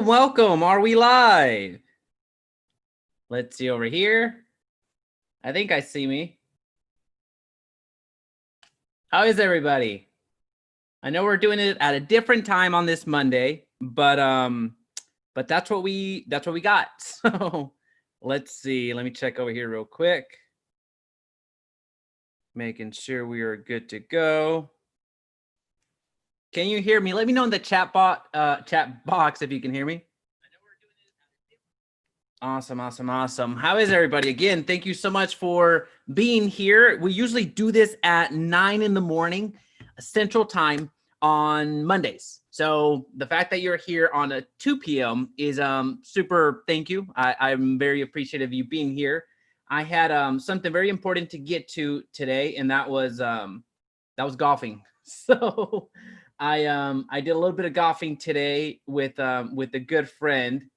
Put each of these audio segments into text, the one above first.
Welcome. Are we live? Let's see over here. I think I see me. How is everybody? I know we're doing it at a different time on this Monday, but that's what we got. So let's see. Let me check over here real quick. Making sure we are good to go. Can you hear me? Let me know in the chat box if you can hear me. Awesome. How is everybody? Again, thank you so much for being here. We usually do this at 9 in the morning Central Time on Mondays. So the fact that you're here on a 2 p.m. is super thank you. I'm very appreciative of you being here. I had something very important to get to today, and that was golfing. So I did a little bit of golfing today with a good friend.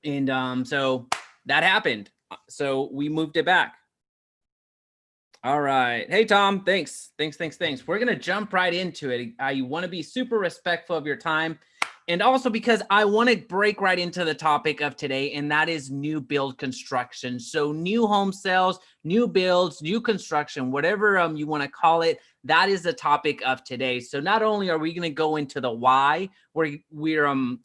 And so that happened. So we moved it back. All right. Hey, Tom. Thanks. We're going to jump right into it. I want to be super respectful of your time. And also because I want to break right into the topic of today, and that is new build construction. So new home sales, new builds, new construction, whatever you want to call it, that is the topic of today. So not only are we going to go into the why, we're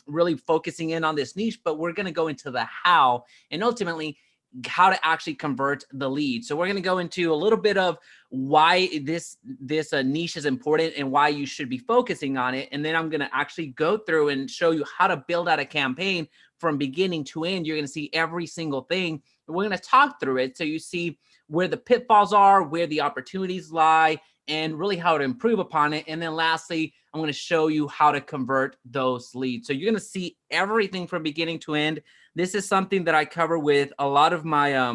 really focusing in on this niche, but we're going to go into the how, and ultimately how to actually convert the lead. So we're going to go into a little bit of why this niche is important and why you should be focusing on it. And then I'm going to actually go through and show you how to build out a campaign from beginning to end. You're going to see every single thing. We're going to talk through it so you see where the pitfalls are, where the opportunities lie, and really how to improve upon it. And then lastly, I'm going to show you how to convert those leads. So you're going to see everything from beginning to end. This is something that I cover with a lot of my,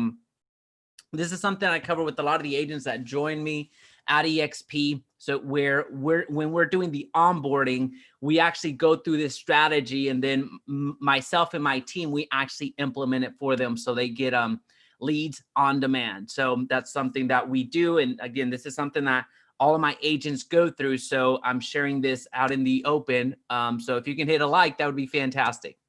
this is something I cover with a lot of the agents that join me at EXP. So when we're doing the onboarding, we actually go through this strategy, and then myself and my team, we actually implement it for them so they get leads on demand. So that's something that we do. And again, this is something that all of my agents go through. So I'm sharing this out in the open. So if you can hit a like, that would be fantastic.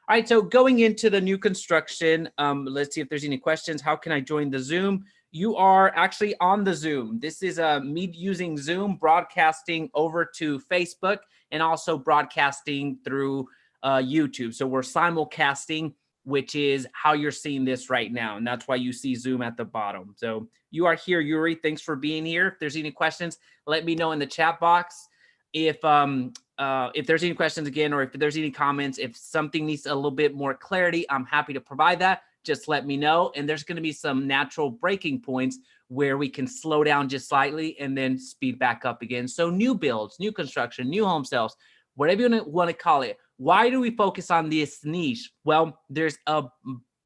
All right, so going into the new construction, let's see if there's any questions. How can I join the Zoom? You are actually on the Zoom. This is me using Zoom, broadcasting over to Facebook, and also broadcasting through YouTube. So we're simulcasting, which is how you're seeing this right now. And that's why you see Zoom at the bottom. So you are here, Yuri. Thanks for being here. If there's any questions, let me know in the chat box. If there's any questions again, or if there's any comments, if something needs a little bit more clarity, I'm happy to provide that. Just let me know. And there's going to be some natural breaking points where we can slow down just slightly and then speed back up again. So new builds, new construction, new home sales, whatever you want to call it. Why do we focus on this niche? Well, there's a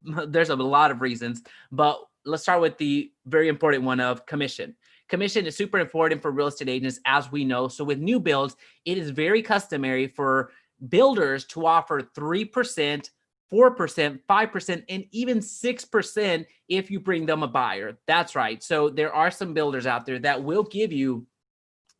lot of reasons, but let's start with the very important one of commission. Commission is super important for real estate agents, as we know. So with new builds, it is very customary for builders to offer 3%, 4%, 5%, and even 6% if you bring them a buyer. That's right. So there are some builders out there that will give you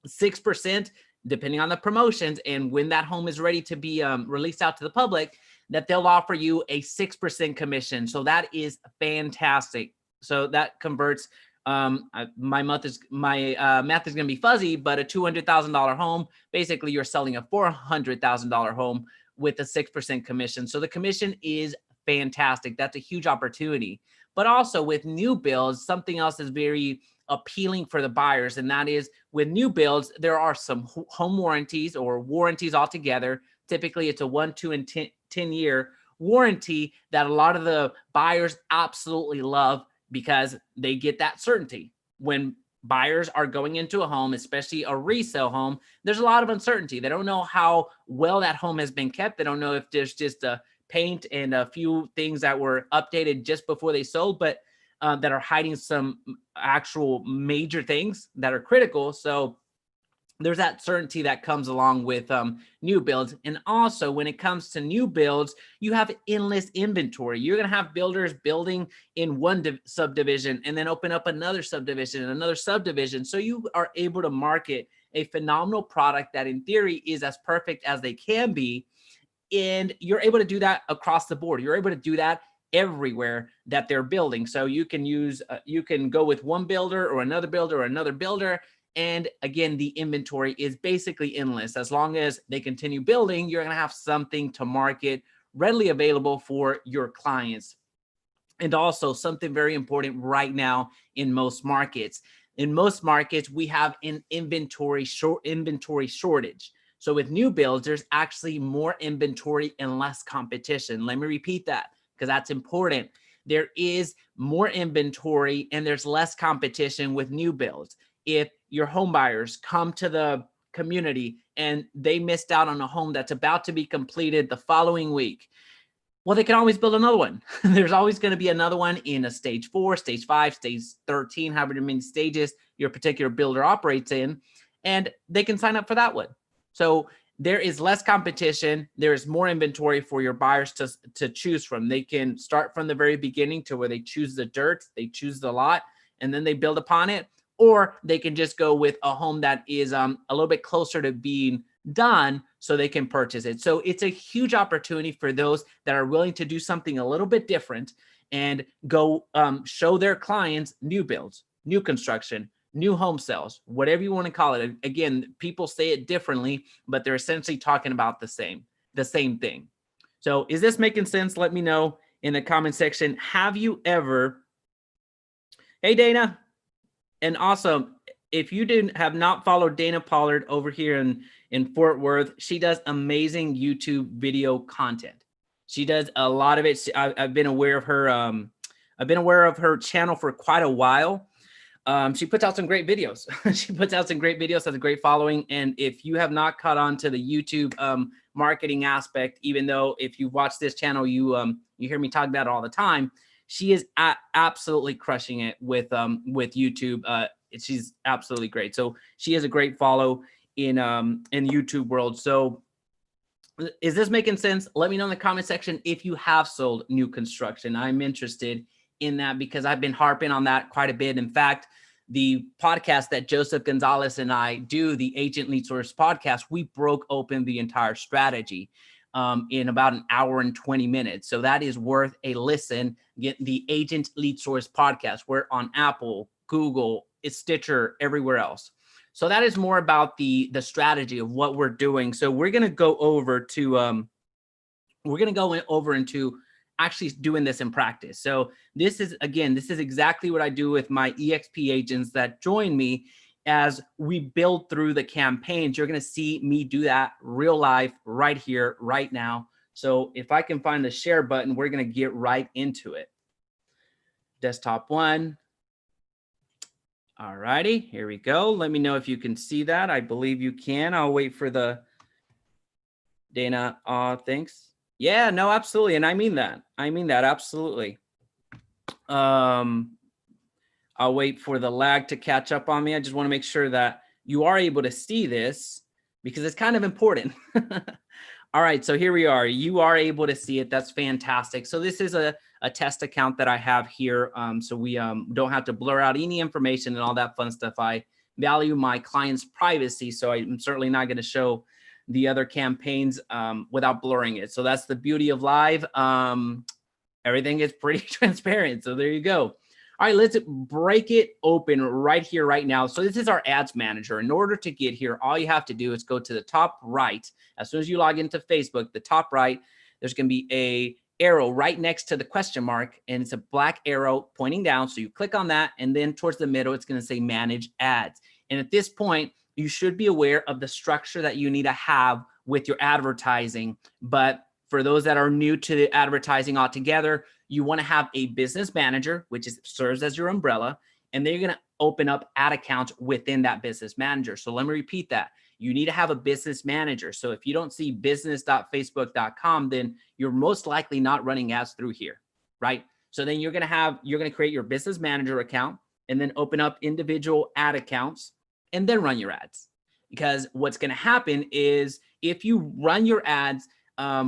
6%, depending on the promotions, and when that home is ready to be released out to the public, that they'll offer you a 6% commission. So that is fantastic. So that converts. My math is going to be fuzzy, but a $200,000 home, basically you're selling a $400,000 home with a 6% commission. So the commission is fantastic. That's a huge opportunity. But also with new builds, something else is very appealing for the buyers. And that is with new builds, there are some home warranties or warranties altogether. Typically it's a 1, 2, and 10-year warranty that a lot of the buyers absolutely love, because they get that certainty. When buyers are going into a home, especially a resale home, there's a lot of uncertainty. They don't know how well that home has been kept. They don't know if there's just a paint and a few things that were updated just before they sold, but that are hiding some actual major things that are critical. So there's that certainty that comes along with new builds. And also when it comes to new builds, you have endless inventory. You're going to have builders building in one subdivision and then open up another subdivision and another subdivision. So you are able to market a phenomenal product that in theory is as perfect as they can be And you're able to do that across the board. You're able to do that everywhere that they're building. So you can use, you can go with one builder or another builder or another builder. And again, the inventory is basically endless. As long as they continue building, you're going to have something to market readily available for your clients. And also something very important right now in most markets. In most markets, we have an inventory shortage. So with new builds, there's actually more inventory and less competition. Let me repeat that because that's important. There is more inventory and there's less competition with new builds. If your home buyers come to the community and they missed out on a home that's about to be completed the following week, well, they can always build another one. There's always going to be another one in a stage 4, stage 5, stage 13, however many stages your particular builder operates in, and they can sign up for that one. So there is less competition. There is more inventory for your buyers to choose from. They can start from the very beginning to where they choose the dirt, they choose the lot, and then they build upon it. Or they can just go with a home that is a little bit closer to being done so they can purchase it. So it's a huge opportunity for those that are willing to do something a little bit different and go show their clients new builds, new construction, new home sales, whatever you want to call it. Again, people say it differently, but they're essentially talking about the same thing. So is this making sense? Let me know in the comment section. Have you ever, hey, Dana. And also, if you have not followed Dana Pollard over here in Fort Worth, she does amazing YouTube video content. She does a lot of it. I've been aware of her. I've been aware of her channel for quite a while. She puts out some great videos. She puts out some great videos, has a great following. And if you have not caught on to the YouTube marketing aspect, even though if you watch this channel, you hear me talk about it all the time, she is absolutely crushing it with YouTube. She's absolutely great. So she has a great follow in YouTube world. So is this making sense? Let me know in the comment section if you have sold new construction. I'm interested in that because I've been harping on that quite a bit. In fact, the podcast that Joseph Gonzalez and I do, the Agent Lead Source podcast, we broke open the entire strategy in about an hour and 20 minutes. So that is worth a listen. Get the Agent Lead Source podcast. We're on Apple, Google, Stitcher, everywhere else. So that is more about the strategy of what we're doing. So we're going to go over to, into actually doing this in practice. So this is exactly what I do with my EXP agents that join me as we build through the campaigns. You're going to see me do that real life right here, right now. So if I can find the share button, we're going to get right into it. Desktop 1. All righty, here we go. Let me know if you can see that. I believe you can. I'll wait for the Dana. Thanks. Yeah, no, absolutely. And I mean that. Absolutely. I'll wait for the lag to catch up on me. I just want to make sure that you are able to see this because it's kind of important. All right, so here we are. You are able to see it. That's fantastic. So this is a test account that I have here. So we don't have to blur out any information and all that fun stuff. I value my clients' privacy, so I'm certainly not going to show the other campaigns without blurring it. So that's the beauty of live. Everything is pretty transparent. So there you go. All right, let's break it open right here, right now. So this is our ads manager. In order to get here, all you have to do is go to the top right. As soon as you log into Facebook, the top right, there's going to be a arrow right next to the question mark, and it's a black arrow pointing down. So you click on that, and then towards the middle, it's going to say manage ads. And at this point, you should be aware of the structure that you need to have with your advertising. But for those that are new to the advertising altogether, you want to have a business manager, which serves as your umbrella, and then you're going to open up ad accounts within that business manager. So let me repeat that. You need to have a business manager. So if you don't see business.facebook.com, then you're most likely not running ads through here, right? So then you're going to create your business manager account and then open up individual ad accounts and then run your ads. Because what's going to happen is if you run your ads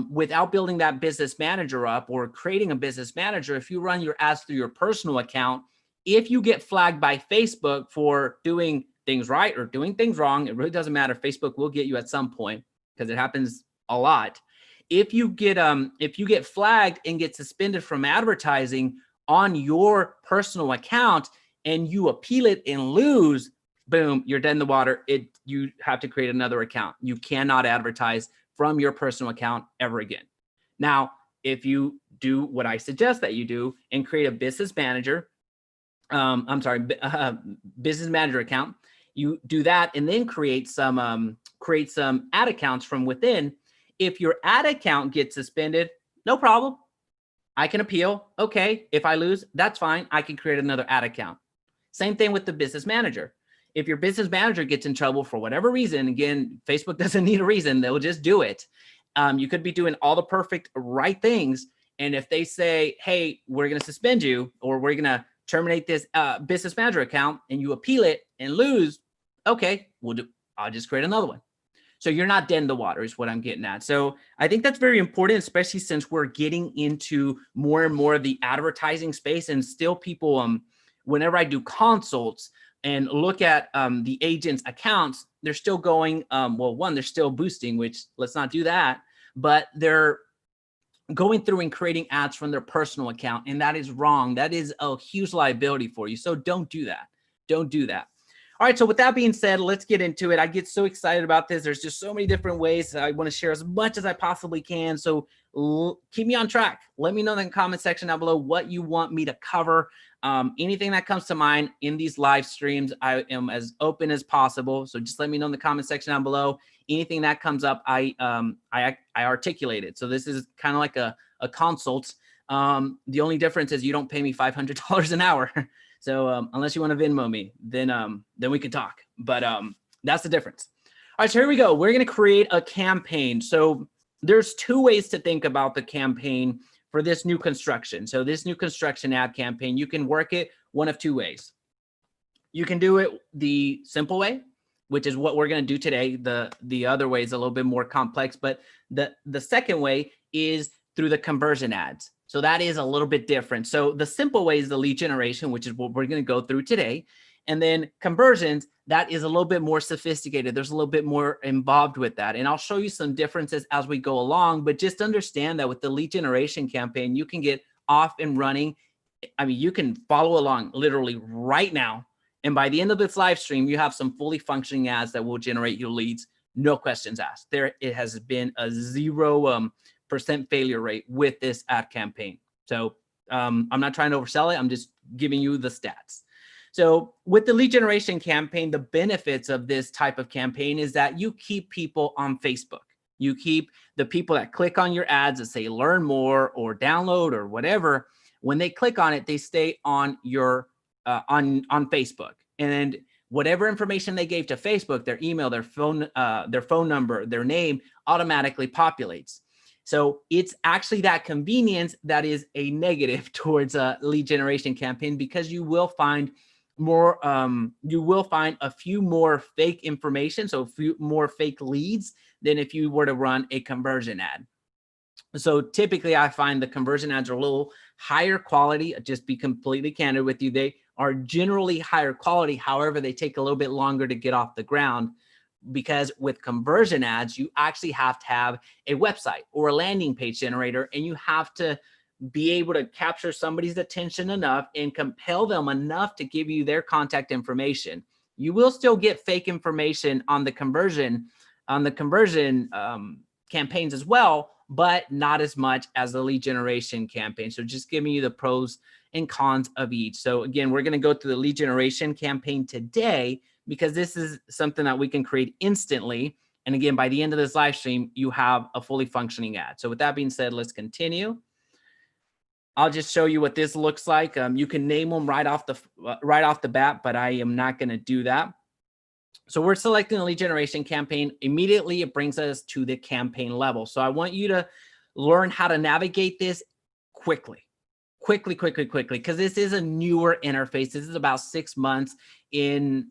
without building that business manager up or creating a business manager, if you run your ads through your personal account, if you get flagged by Facebook for doing things right or doing things wrong, it really doesn't matter. Facebook will get you at some point because it happens a lot. If you get flagged and get suspended from advertising on your personal account and you appeal it and lose, boom, you're dead in the water. You have to create another account. You cannot advertise from your personal account ever again. Now, if you do what I suggest that you do and create a business manager, business manager account, you do that and then create some ad accounts from within. If your ad account gets suspended, no problem. I can appeal. Okay. If I lose, that's fine. I can create another ad account. Same thing with the business manager. If your business manager gets in trouble for whatever reason, again, Facebook doesn't need a reason. They'll just do it. You could be doing all the perfect right things. And if they say, hey, we're going to suspend you, or we're going to terminate this business manager account, and you appeal it and lose, okay, I'll just create another one. So you're not dead in the water is what I'm getting at. So I think that's very important, especially since we're getting into more and more of the advertising space, and still people, whenever I do consults and look at the agents' accounts, they're still going, they're still boosting, which let's not do that, but they're going through and creating ads from their personal account. And that is wrong. That is a huge liability for you. So don't do that. Don't do that. All right. So with that being said, let's get into it. I get so excited about this. There's just so many different ways. I want to share as much as I possibly can. So keep me on track. Let me know in the comment section down below what you want me to cover. Anything that comes to mind in these live streams, I am as open as possible. So just let me know in the comment section down below. Anything that comes up, I articulate it. So this is kind of like a consult. The only difference is you don't pay me $500 an hour. So unless you want to Venmo me, then we can talk. But that's the difference. All right, so here we go. We're going to create a campaign. So there's two ways to think about the campaign for this new construction. So this new construction ad campaign, you can work it one of two ways. You can do it the simple way, which is what we're going to do today. The other way is a little bit more complex, but the second way is through the conversion ads. So that is a little bit different. So the simple way is the lead generation, which is what we're going to go through today. And then conversions, that is a little bit more sophisticated. There's a little bit more involved with that. And I'll show you some differences as we go along, but just understand that with the lead generation campaign, you can get off and running. I mean, you can follow along literally right now. And by the end of this live stream, you have some fully functioning ads that will generate your leads. No questions asked. It has been a 0% failure rate with this ad campaign. So I'm not trying to oversell it. I'm just giving you the stats. So with the lead generation campaign, the benefits of this type of campaign is that you keep people on Facebook. You keep the people that click on your ads that say learn more or download or whatever. When they click on it, they stay on your on Facebook. And whatever information they gave to Facebook, their email, their phone number, their name automatically populates. So it's actually that convenience that is a negative towards a lead generation campaign, because you will find a few more fake information, so a few more fake leads than if you were to run a conversion ad. So typically I find the conversion ads are a little higher quality. Just be completely candid with you. They are generally higher quality. However, they take a little bit longer to get off the ground, because with conversion ads, you actually have to have a website or a landing page generator, and you have to be able to capture somebody's attention enough and compel them enough to give you their contact information. You will still get fake information on the conversion campaigns as well, but not as much as the lead generation campaign. So just giving you the pros and cons of each. So again, we're going to go through the lead generation campaign today, because this is something that we can create instantly. And again, by the end of this live stream, you have a fully functioning ad. So with that being said, let's continue. I'll just show you what this looks like. You can name them right off the bat, but I am not going to do that. So we're selecting the lead generation campaign. Immediately, it brings us to the campaign level. So I want you to learn how to navigate this quickly, because this is a newer interface. This is about 6 months in.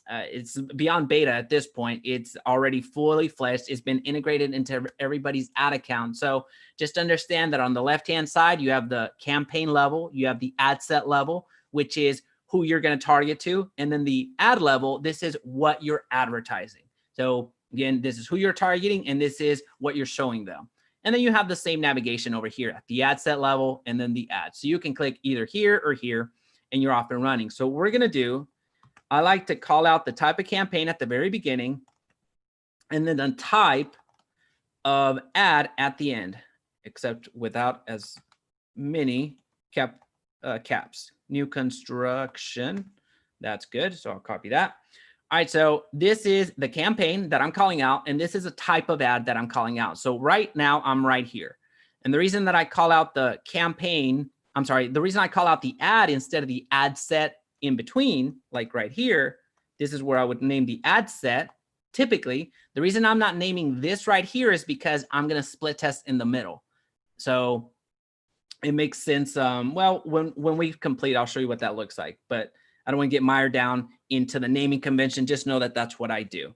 It's beyond beta at this point. It's already fully fledged. It's been integrated into everybody's ad account. So just understand that on the left-hand side, you have the campaign level, you have the ad set level, which is who you're going to target to. And then the ad level, this is what you're advertising. So again, this is who you're targeting, and this is what you're showing them. And then you have the same navigation over here at the ad set level and then the ad. So you can click either here or here and you're off and running. So what we're going to do, I like to call out the type of campaign at the very beginning and then the type of ad at the end, except without as many caps. New construction. That's good. So I'll copy that. All right. So this is the campaign that I'm calling out, and this is a type of ad that I'm calling out. So right now I'm right here. And the reason that I call out the campaign, the reason I call out the ad instead of the ad set in between, like right here, this is where I would name the ad set. Typically, the reason I'm not naming this right here is because I'm going to split test in the middle. So it makes sense. Well, when we complete, I'll show you what that looks like, but I don't want to get mired down into the naming convention. Just know that that's what I do.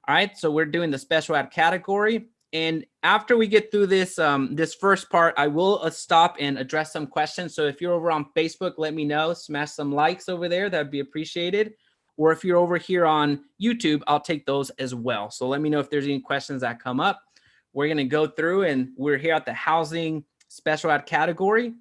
All right. So we're doing the special ad category. And after we get through this, this first part, I will stop and address some questions. So if you're over on Facebook, let me know, smash some likes over there. That'd be appreciated. Or if you're over here on YouTube, I'll take those as well. So let me know if there's any questions that come up. We're going to go through, and we're here at the housing special ad category.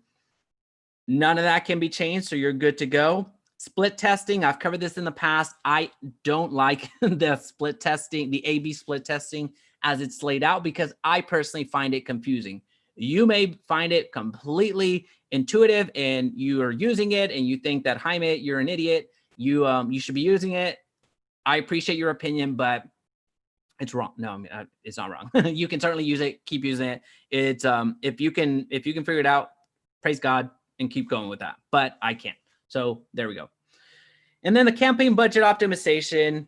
None of that can be changed, so you're good to go. Split testing, I've covered this in the past. I don't like the split testing, the A/B split testing as it's laid out, because I personally find it confusing. You may find it completely intuitive and you are using it and you think that, Jaime, you're an idiot. You should be using it. I appreciate your opinion, but it's wrong. No, I mean, it's not wrong. You can certainly use it. Keep using it. It's if you can figure it out, praise God and keep going with that. But I can't. So there we go. And then the campaign budget optimization.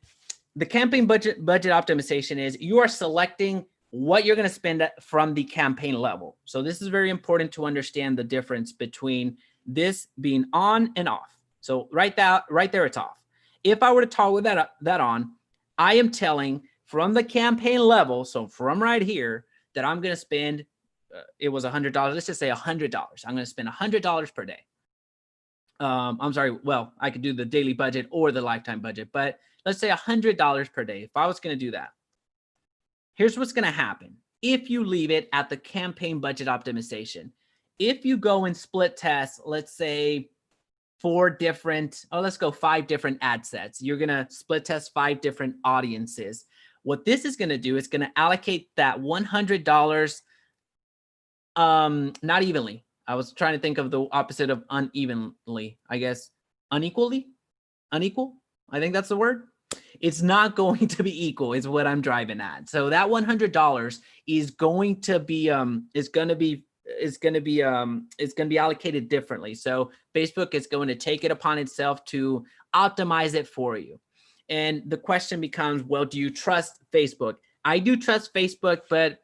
The campaign budget optimization is you are selecting what you're going to spend from the campaign level. So this is very important to understand the difference between this being on and off. So right there, it's off. If I were to toggle that on, I am telling from the campaign level, so from right here, that I'm going to spend, it was $100. Let's just say $100. I'm going to spend $100 per day. I'm sorry. Well, I could do the daily budget or the lifetime budget, but let's say $100 per day. If I was going to do that, here's what's going to happen. If you leave it at the campaign budget optimization, if you go and split test, let's say 5 different ad sets. You're going to split test 5 different audiences. What this is going to do is going to allocate that $100 not evenly. I was trying to think of the opposite of unevenly, I guess. Unequal? I think that's the word. It's not going to be equal is what I'm driving at. So that $100 is going to be allocated differently. So Facebook is going to take it upon itself to optimize it for you. And the question becomes, well, do you trust Facebook? I do trust Facebook, but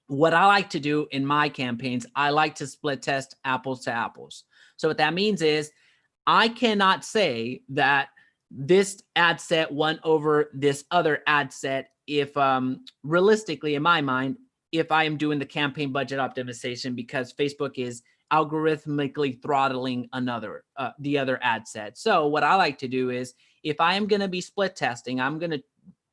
what I like to do in my campaigns, I like to split test apples to apples. So what that means is I cannot say that this ad set won over this other ad set if realistically, in my mind, if I am doing the campaign budget optimization, because Facebook is algorithmically throttling the other ad set. So what I like to do is, if I am going to be split testing, I'm going to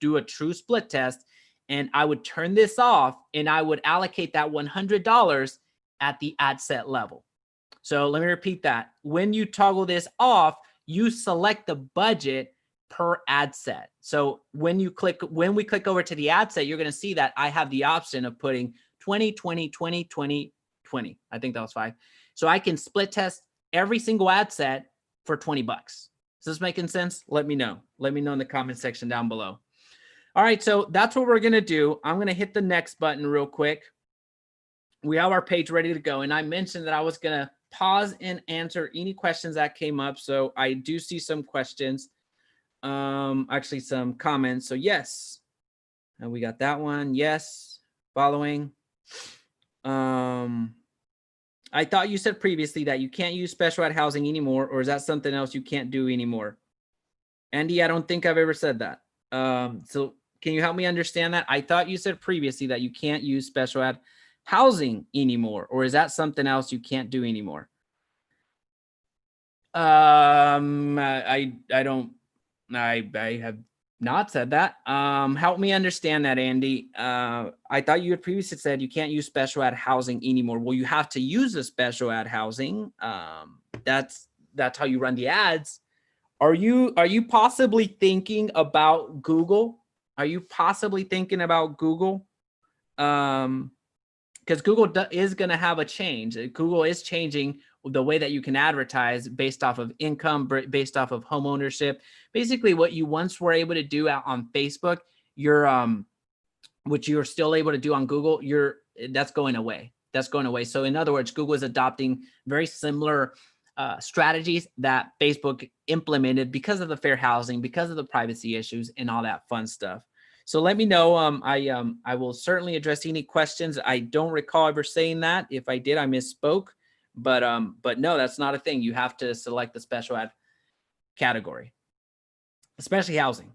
do a true split test, and I would turn this off and I would allocate that $100 at the ad set level. So let me repeat that. When you toggle this off, you select the budget per ad set. So when we click over to the ad set, you're going to see that I have the option of putting 20, 20, 20, 20, 20. I think that was 5. So I can split test every single ad set for $20. Is this making sense? Let me know. Let me know in the comment section down below. All right, so that's what we're going to do. I'm going to hit the next button real quick. We have our page ready to go. And I mentioned that I was going to pause and answer any questions that came up. So I do see some questions, actually some comments. So yes, and we got that one. Yes, following. I thought you said previously that you can't use special ad housing anymore, or is that something else you can't do anymore? Andy, I don't think I've ever said that. So can you help me understand that? I thought you said previously that you can't use special ad housing anymore, or is that something else you can't do anymore? I have Not said that. Help me understand that, Andy. I thought you had previously said you can't use special ad housing anymore. Well, you have to use the special ad housing. That's how you run the ads. Are you possibly thinking about Google? Are you possibly thinking about Google? Because Google is going to have a change. Google is changing the way that you can advertise based off of income, based off of home ownership. Basically, what you once were able to do out on Facebook, which you're still able to do on Google, that's going away. That's going away. So in other words, Google is adopting very similar strategies that Facebook implemented because of the fair housing, because of the privacy issues, and all that fun stuff. So let me know. I will certainly address any questions. I don't recall ever saying that. If I did, I misspoke. But no, that's not a thing. You have to select the special ad category, especially housing.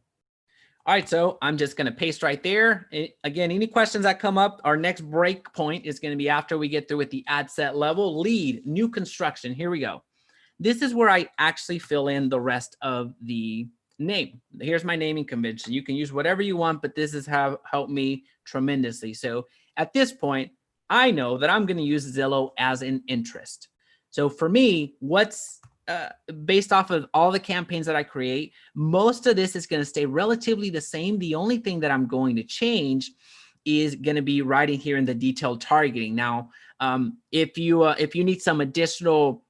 All right, so I'm just going to paste right there. Again, any questions that come up, our next break point is going to be after we get through with the ad set level. Lead, new construction. Here we go. This is where I actually fill in the rest of the name. Here's my naming convention. You can use whatever you want, but this has helped me tremendously. So at this point, I know that I'm going to use Zillow as an interest. So for me, what's based off of all the campaigns that I create, most of this is going to stay relatively the same. The only thing that I'm going to change is going to be writing here in the detailed targeting. Now, if you need some additional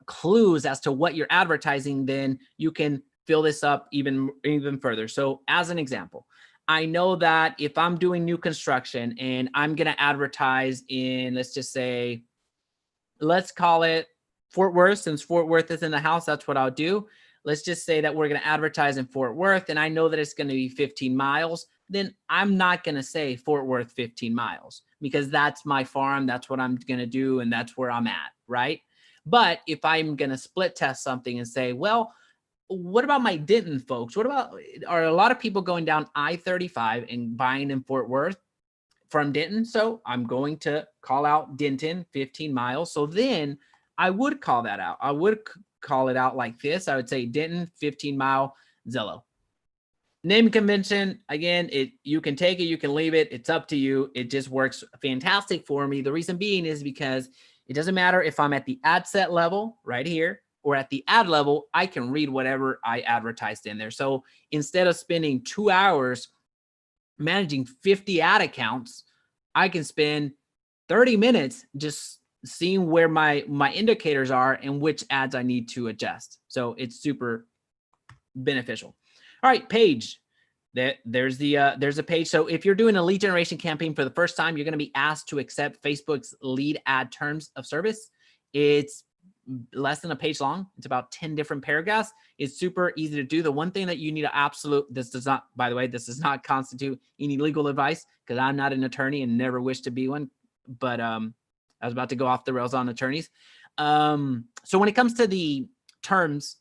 clues as to what you're advertising, then you can fill this up even further. So as an example, I know that if I'm doing new construction and I'm going to advertise in, let's call it Fort Worth, since Fort Worth is in the house, that's what I'll do. Let's just say that we're going to advertise in Fort Worth and I know that it's going to be 15 miles. Then I'm not going to say Fort Worth 15 miles because that's my farm. That's what I'm going to do. And that's where I'm at. Right. But if I'm going to split test something and say, well, what about my Denton folks? Are a lot of people going down I-35 and buying in Fort Worth from Denton? So I'm going to call out Denton 15 miles. So then I would call that out. I would call it out like this. I would say Denton 15-mile Zillow. Name convention, again, you can take it, you can leave it. It's up to you. It just works fantastic for me. The reason being is because it doesn't matter if I'm at the ad set level right here or at the ad level, I can read whatever I advertised in there. So instead of spending 2 hours managing 50 ad accounts, I can spend 30 minutes just seeing where my indicators are and which ads I need to adjust. So it's super beneficial. All right, page. There's a page. So if you're doing a lead generation campaign for the first time, you're going to be asked to accept Facebook's lead ad terms of service. It's less than a page long. It's about 10 different paragraphs. It's super easy to do. The one thing that you need to this does not constitute any legal advice because I'm not an attorney and never wish to be one. But I was about to go off the rails on attorneys. So when it comes to the terms,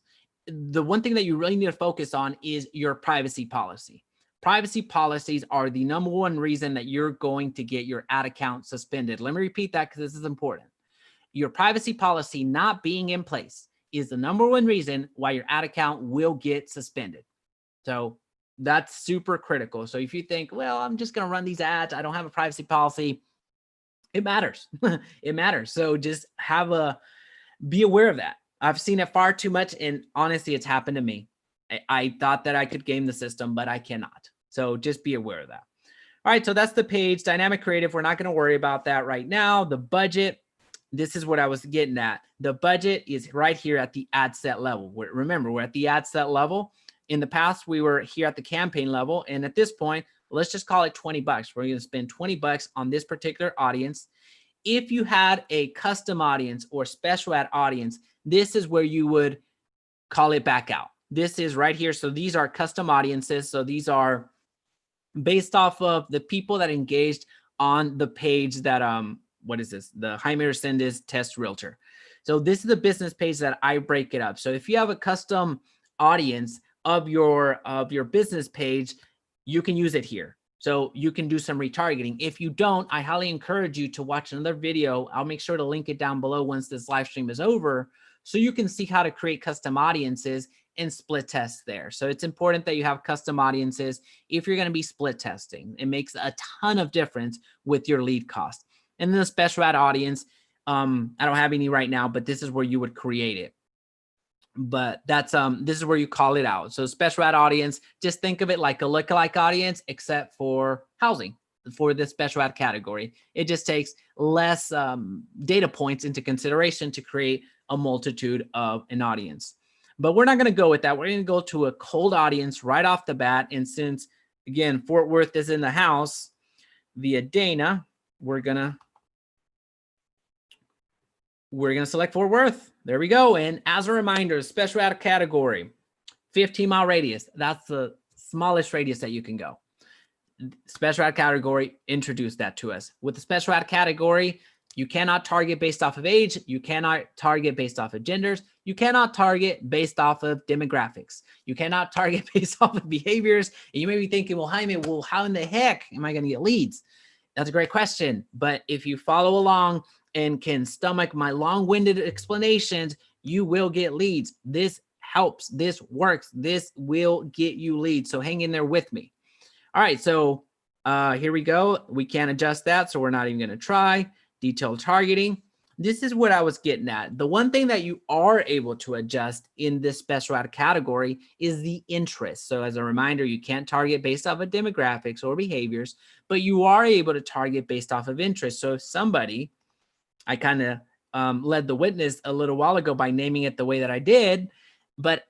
the one thing that you really need to focus on is your privacy policy. Privacy policies are the number one reason that you're going to get your ad account suspended. Let me repeat that because this is important. Your privacy policy not being in place is the number one reason why your ad account will get suspended. So that's super critical. So if you think, well, I'm just going to run these ads, I don't have a privacy policy, it matters. It matters. So just be aware of that. I've seen it far too much. And honestly, it's happened to me. I thought that I could game the system, but I cannot. So just be aware of that. All right. So that's the page. Dynamic creative. We're not going to worry about that right now. The budget. This is what I was getting at. The budget is right here at the ad set level. Remember, we're at the ad set level. In the past, we were here at the campaign level. And at this point, let's just call it $20. We're going to spend $20 on this particular audience. If you had a custom audience or special ad audience, this is where you would call it back out. This is right here. So these are custom audiences. So these are based off of the people that engaged on the page that, what is this? The Jaime Resendiz test realtor. So this is the business page that I break it up. So if you have a custom audience of your business page, you can use it here. So you can do some retargeting. If you don't, I highly encourage you to watch another video. I'll make sure to link it down below once this live stream is over so you can see how to create custom audiences and split test there. So it's important that you have custom audiences if you're going to be split testing. It makes a ton of difference with your lead cost. And then the special ad audience, I don't have any right now, but this is where you would create it. But that's this is where you call it out. So special ad audience, just think of it like a lookalike audience, except for housing, for the special ad category. It just takes less data points into consideration to create a multitude of an audience. But we're not going to go with that. We're going to go to a cold audience right off the bat. And since, again, Fort Worth is in the house via Dana, we're going to select Fort Worth. There we go. And as a reminder, special ad category, 15-mile radius. That's the smallest radius that you can go. Special ad category, introduce that to us. With the special ad category, you cannot target based off of age. You cannot target based off of genders. You cannot target based off of demographics. You cannot target based off of behaviors. And you may be thinking, well, Jaime, well, how in the heck am I going to get leads? That's a great question. But if you follow along and can stomach my long-winded explanations, you will get leads. This helps. This works. This will get you leads. So hang in there with me. All right. So here we go. We can't adjust that. So we're not even going to try. Detailed targeting. This is what I was getting at. The one thing that you are able to adjust in this special ad category is the interest. So as a reminder, you can't target based off of demographics or behaviors, but you are able to target based off of interest. So if somebody, I kind of led the witness a little while ago by naming it the way that I did, but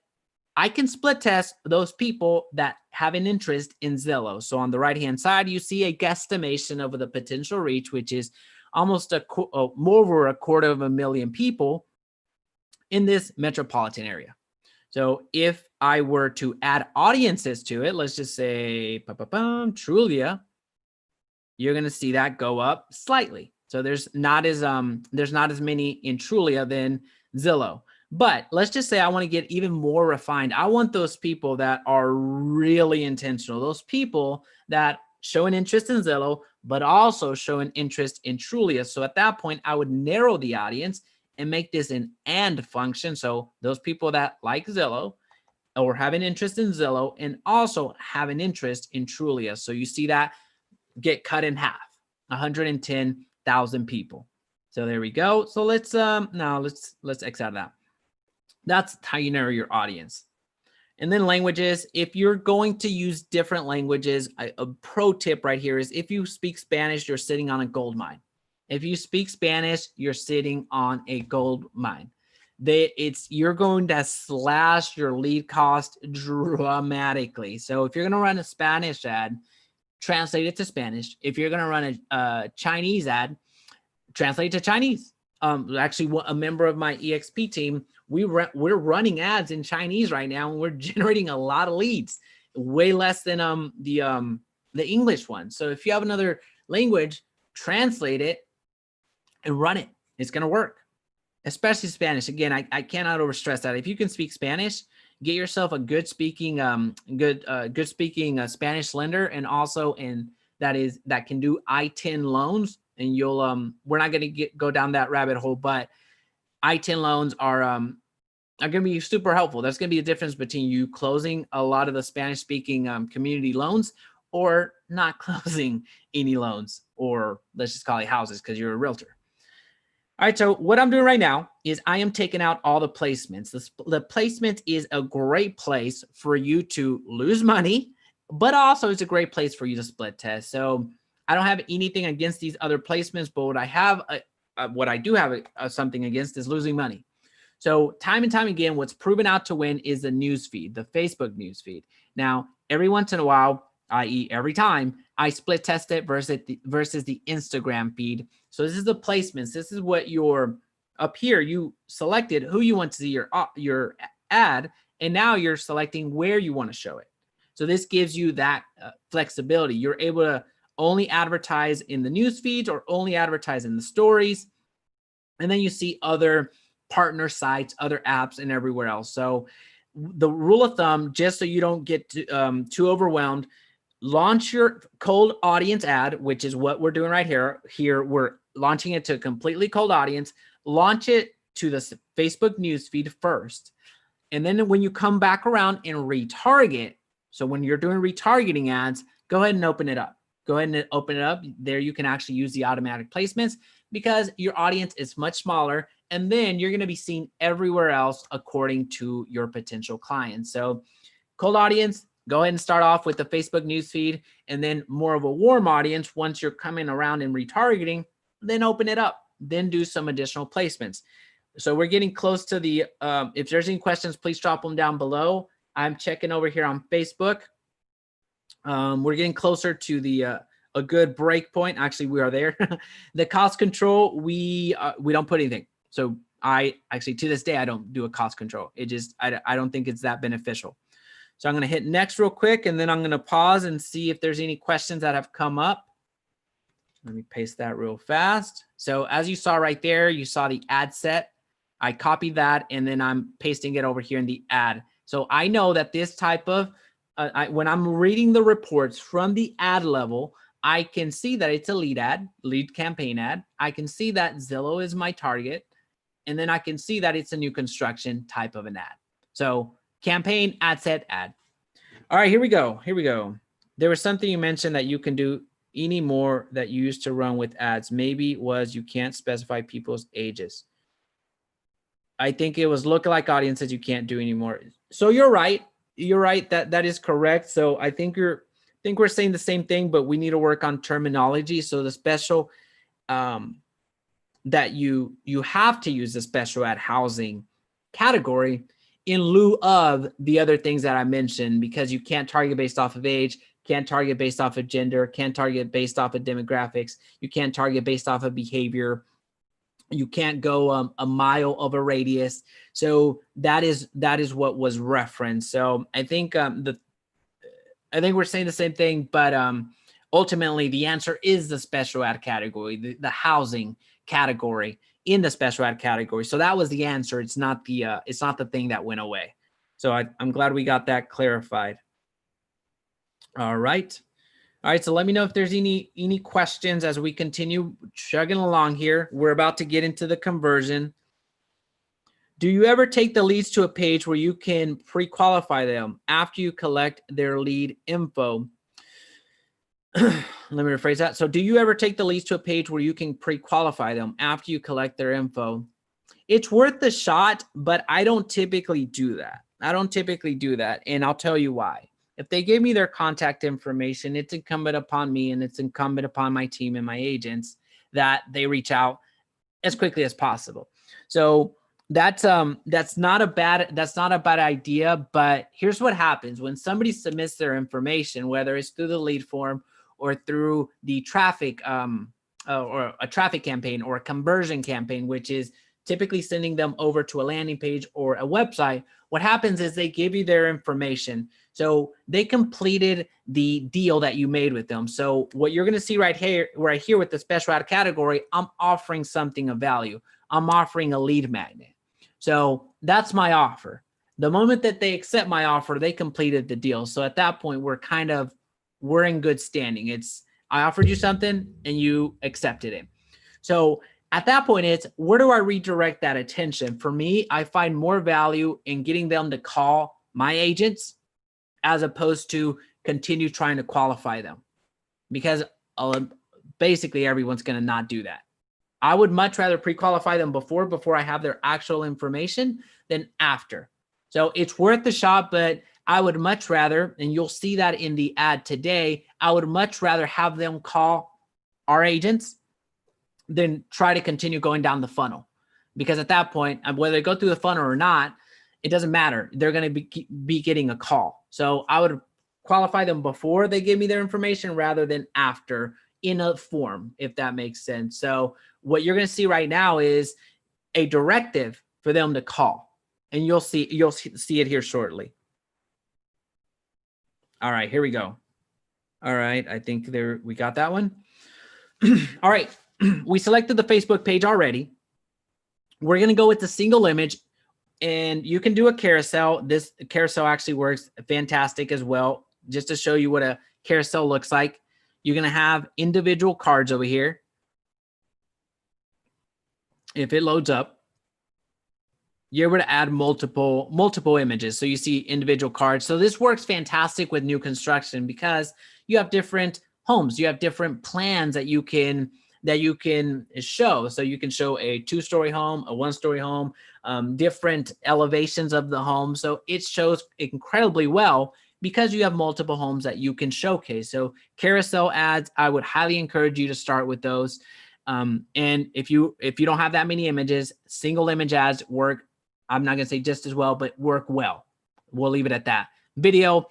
I can split test those people that have an interest in Zillow. So on the right-hand side, you see a guesstimation of the potential reach, which is almost more over 250,000 people in this metropolitan area. So if I were to add audiences to it, let's just say Trulia, you're going to see that go up slightly. So there's not as many in Trulia than Zillow. But let's just say I want to get even more refined. I want those people that are really intentional, those people that show an interest in Zillow, but also show an interest in Trulia. So at that point, I would narrow the audience and make this an and function. So those people that like Zillow or have an interest in Zillow and also have an interest in Trulia. So you see that get cut in half, 110,000 people. So there we go. So let's X out of that. That's how you narrow your audience. And then languages, if you're going to use different languages, a pro tip right here is if you speak Spanish, you're sitting on a gold mine. If you speak Spanish, you're sitting on a gold mine. You're going to slash your lead cost dramatically. So if you're going to run a Spanish ad, translate it to Spanish. If you're going to run a Chinese ad, translate it to Chinese. Actually, a member of my EXP team, we're running ads in Chinese right now, and we're generating a lot of leads, way less than the English one. So if you have another language, translate it and run it. It's going to work, especially Spanish. Again, I cannot overstress that. If you can speak Spanish, get yourself a good speaking Spanish lender, and also that can do I-10 loans. And you'll we're not going to go down that rabbit hole, but I-10 loans are going to be super helpful. That's going to be the difference between you closing a lot of the Spanish speaking community loans or not closing any loans, or let's just call it houses because you're a realtor. All right, so what I'm doing right now is I am taking out all the placements. The placement is a great place for you to lose money, but also it's a great place for you to split test. So I don't have anything against these other placements, but what I do have something against is losing money. So time and time again, what's proven out to win is the news feed, the Facebook news feed. Now, every once in a while, i.e. every time, I split test it versus the Instagram feed. So this is the placements. This is what you're up here. You selected who you want to see your ad, and now you're selecting where you want to show it. So this gives you that flexibility. You're able to only advertise in the news feeds or only advertise in the stories. And then you see other partner sites, other apps, and everywhere else. So the rule of thumb, just so you don't get too overwhelmed, launch your cold audience ad, which is what we're doing right here. Here, we're launching it to a completely cold audience. Launch it to the Facebook news feed first. And then when you come back around and retarget, so when you're doing retargeting ads, go ahead and open it up. Go ahead and open it up. There you can actually use the automatic placements because your audience is much smaller. And then you're going to be seen everywhere else according to your potential clients. So cold audience, go ahead and start off with the Facebook newsfeed, and then more of a warm audience. Once you're coming around and retargeting, then open it up, then do some additional placements. So we're getting close to the, if there's any questions, please drop them down below. I'm checking over here on Facebook. We're getting closer to the a good break point. Actually, we are there. The cost control, we don't put anything. So I actually, to this day, I don't do a cost control. It just, I don't think it's that beneficial. So I'm going to hit next real quick, and then I'm going to pause and see if there's any questions that have come up. Let me paste that real fast. So as you saw right there, you saw the ad set. I copied that, and then I'm pasting it over here in the ad. So I know that this type of, when I'm reading the reports from the ad level, I can see that it's a lead ad, lead campaign ad. I can see that Zillow is my target. And then I can see that it's a new construction type of an ad. So campaign, ad set, ad. All right, here we go. Here we go. There was something you mentioned that you can do any more that you used to run with ads. Maybe it was you can't specify people's ages. I think it was lookalike audiences you can't do anymore. So you're right. You're right. That is correct. So I think we're saying the same thing, but we need to work on terminology. So the special that you have to use the special ad housing category in lieu of the other things that I mentioned, because you can't target based off of age, can't target based off of gender, can't target based off of demographics, you can't target based off of behavior. You can't go a mile of a radius. So that is what was referenced. So I think I think we're saying the same thing, but ultimately the answer is the special ad category, the housing category in the special ad category. So that was the answer. It's not the thing that went away. So I'm glad we got that clarified. All right. All right, so let me know if there's any questions as we continue chugging along here. We're about to get into the conversion. Do you ever take the leads to a page where you can pre-qualify them after you collect their lead info? Let me rephrase that. So do you ever take the leads to a page where you can pre-qualify them after you collect their info? It's worth the shot, but I don't typically do that. And I'll tell you why. If they give me their contact information, it's incumbent upon me and it's incumbent upon my team and my agents that they reach out as quickly as possible. So that's not a bad idea, but here's what happens when somebody submits their information, whether it's through the lead form or through the traffic or a traffic campaign or a conversion campaign, which is typically sending them over to a landing page or a website. What happens is they give you their information. So they completed the deal that you made with them. So what you're going to see right here with the special ad category, I'm offering something of value. I'm offering a lead magnet. So that's my offer. The moment that they accept my offer, they completed the deal. So at that point, we're in good standing. I offered you something and you accepted it. So at that point, it's where do I redirect that attention? For me, I find more value in getting them to call my agents as opposed to continue trying to qualify them, because basically everyone's going to not do that. I would much rather pre-qualify them before I have their actual information than after. So it's worth the shot, but I would much rather, and you'll see that in the ad today, I would much rather have them call our agents than try to continue going down the funnel. Because at that point, whether they go through the funnel or not, it doesn't matter. They're going to be getting a call. So I would qualify them before they give me their information rather than after in a form, if that makes sense. So what you're going to see right now is a directive for them to call, and you'll see it here shortly. All right, here we go. All right, I think we got that one. All right, we selected the Facebook page already. We're going to go with the single image, and you can do a carousel. This carousel actually works fantastic as well. Just to show you what a carousel looks like, you're going to have individual cards over here. If it loads up. you're able to add multiple images. So you see individual cards. So this works fantastic with new construction because you have different homes. You have different plans that you can show. So you can show a 2-story home, a 1-story home, different elevations of the home. So it shows incredibly well because you have multiple homes that you can showcase. So carousel ads, I would highly encourage you to start with those. And if you don't have that many images, single image ads work. I'm not going to say just as well, but work well. We'll leave it at that. Video